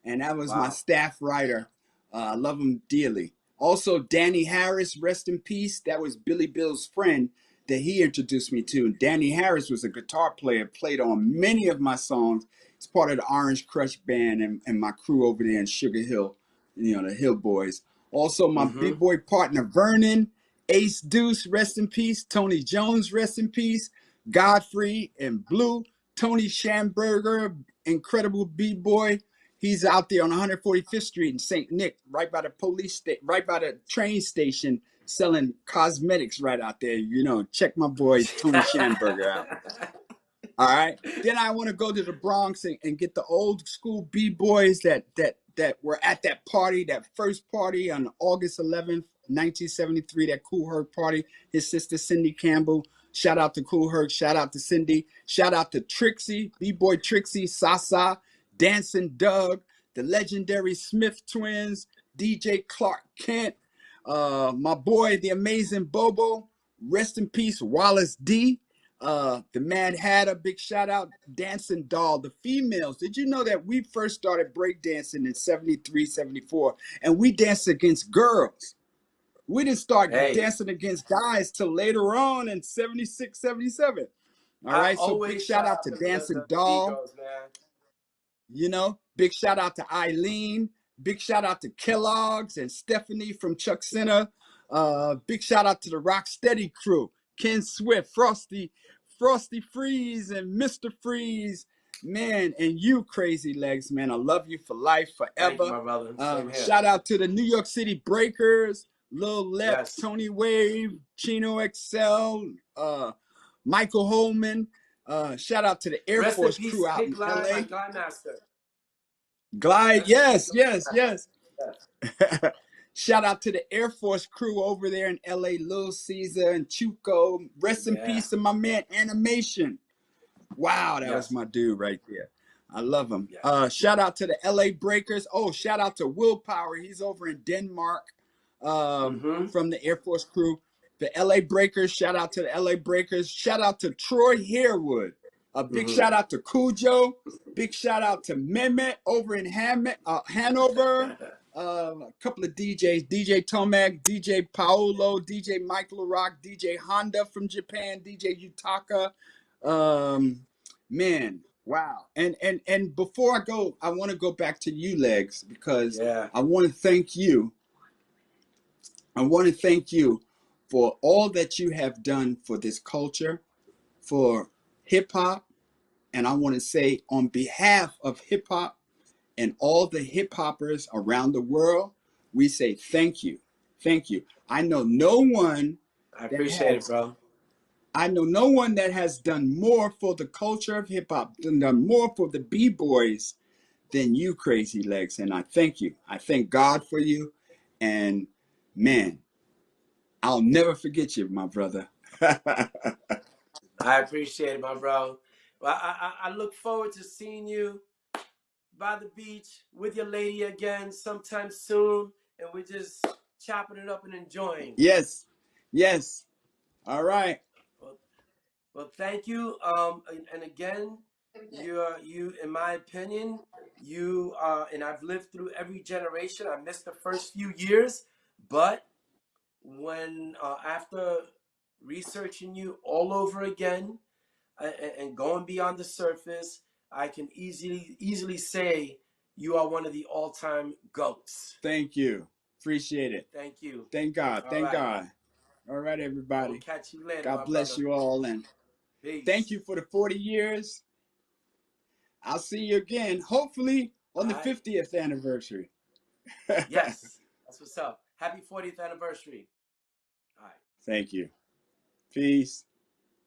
[SPEAKER 2] and that was my
[SPEAKER 1] Wow.
[SPEAKER 2] staff writer. I love him dearly. Also, Danny Harris, rest in peace. That was Billy Bill's friend that he introduced me to. Danny Harris was a guitar player, played on many of my songs. He's part of the Orange Crush Band and my crew over there in Sugar Hill, the Hill Boys. Also, my
[SPEAKER 1] Mm-hmm.
[SPEAKER 2] b-boy partner, Vernon, Ace Deuce, rest in peace. Tony Jones, rest in peace. Godfrey and Blue. Tony Schamberger, incredible b-boy. He's out there on 145th Street in St. Nick, right by the right by the train station, selling cosmetics right out there. Check my boy Tony Schamberger out. All right. Then I want to go to the Bronx and get the old school b-boys that were at that party, that first party on August 11th, 1973, that Cool Herc party. His sister Cindy Campbell. Shout out to Cool Herc. Shout out to Cindy. Shout out to Trixie, b-boy Trixie, Sasa, Dancing Doug, the legendary Smith twins, DJ Clark Kent, my boy, the amazing Bobo. Rest in peace, Wallace D. The Mad Hatter, big shout out, Dancing Doll, the females. Did you know that we first started breakdancing in 73, 74, and we danced against girls? We didn't start
[SPEAKER 1] Hey,
[SPEAKER 2] dancing against guys till later on in 76, 77. All
[SPEAKER 1] I
[SPEAKER 2] right, so big
[SPEAKER 1] always
[SPEAKER 2] shout
[SPEAKER 1] shout
[SPEAKER 2] out
[SPEAKER 1] out
[SPEAKER 2] to
[SPEAKER 1] to
[SPEAKER 2] Dancing
[SPEAKER 1] the
[SPEAKER 2] Doll.
[SPEAKER 1] Negroes, man.
[SPEAKER 2] Big shout out to Eileen. Big shout out to Kellogg's and Stephanie from Chuck Center. Big shout out to the Rocksteady crew. Ken Swift, Frosty Freeze, and Mr. Freeze. Man, and you Crazy Legs, man. I love you for life,
[SPEAKER 1] Thank you,
[SPEAKER 2] forever.
[SPEAKER 1] my brother. Same here.
[SPEAKER 2] Shout out to the New York City Breakers, Lil Lep,
[SPEAKER 1] Yes.
[SPEAKER 2] Tony Wave, Chino XL, Michael Holman. Shout out to the Air
[SPEAKER 1] Rest in
[SPEAKER 2] Force
[SPEAKER 1] peace,
[SPEAKER 2] crew out in
[SPEAKER 1] Kick Line, my
[SPEAKER 2] LA.
[SPEAKER 1] Glide Master.
[SPEAKER 2] Glide,
[SPEAKER 1] Rest in peace,
[SPEAKER 2] yes,
[SPEAKER 1] Glide
[SPEAKER 2] yes,
[SPEAKER 1] Master.
[SPEAKER 2] yes.
[SPEAKER 1] Yes.
[SPEAKER 2] Shout out to the Air Force crew over there in LA, Lil Caesar and Chuco. Rest in
[SPEAKER 1] Yeah.
[SPEAKER 2] peace to my man Animation. Wow, that was
[SPEAKER 1] Yes.
[SPEAKER 2] my dude right there. I love him.
[SPEAKER 1] Yes.
[SPEAKER 2] Shout out to the LA Breakers. Oh, shout out to Willpower. He's over in Denmark,
[SPEAKER 1] Mm-hmm.
[SPEAKER 2] from the Air Force crew. The LA Breakers. Shout out to the LA Breakers. Shout out to Troy Harewood. A big shout out to Cujo. Big shout out to Mehmet over in Hanover. A couple of DJs, DJ Tomac, DJ Paolo, DJ Mike LaRock, DJ Honda from Japan, DJ Yutaka. Man, wow. And before I go, I want to go back to you, Legs, because
[SPEAKER 1] Yeah.
[SPEAKER 2] I want to thank you for all that you have done for this culture, for hip hop. And I want to say, on behalf of hip hop and all the hip hoppers around the world, we say thank you. Thank you. I know no one
[SPEAKER 1] I
[SPEAKER 2] that
[SPEAKER 1] appreciate it,
[SPEAKER 2] has
[SPEAKER 1] bro.
[SPEAKER 2] I know no one that has done more for the culture of hip hop, done more for the B-boys than you, Crazy Legs. And I thank you. I thank God for you. And man, I'll never forget you, my brother.
[SPEAKER 1] I appreciate it, my bro. Well, I look forward to seeing you by the beach with your lady again sometime soon, and we're just chopping it up and enjoying.
[SPEAKER 2] Yes. Yes. All right.
[SPEAKER 1] Well, well, thank you. And again, you, in my opinion, you and I've lived through every generation. I missed the first few years, but when after researching you all over again and going beyond the surface, I can easily say you are one of the all-time goats.
[SPEAKER 2] Thank you. Appreciate it.
[SPEAKER 1] Thank you.
[SPEAKER 2] Thank God.
[SPEAKER 1] All
[SPEAKER 2] Thank
[SPEAKER 1] right.
[SPEAKER 2] God. All right,
[SPEAKER 1] I will
[SPEAKER 2] everybody.
[SPEAKER 1] catch you later,
[SPEAKER 2] God
[SPEAKER 1] my
[SPEAKER 2] bless
[SPEAKER 1] brother.
[SPEAKER 2] you all. And thank
[SPEAKER 1] Peace.
[SPEAKER 2] you for the 40 years. I'll see you again, hopefully on
[SPEAKER 1] All
[SPEAKER 2] the
[SPEAKER 1] right.
[SPEAKER 2] 50th anniversary.
[SPEAKER 1] Yes. That's what's up. Happy 40th anniversary. All right.
[SPEAKER 2] Thank you. Peace.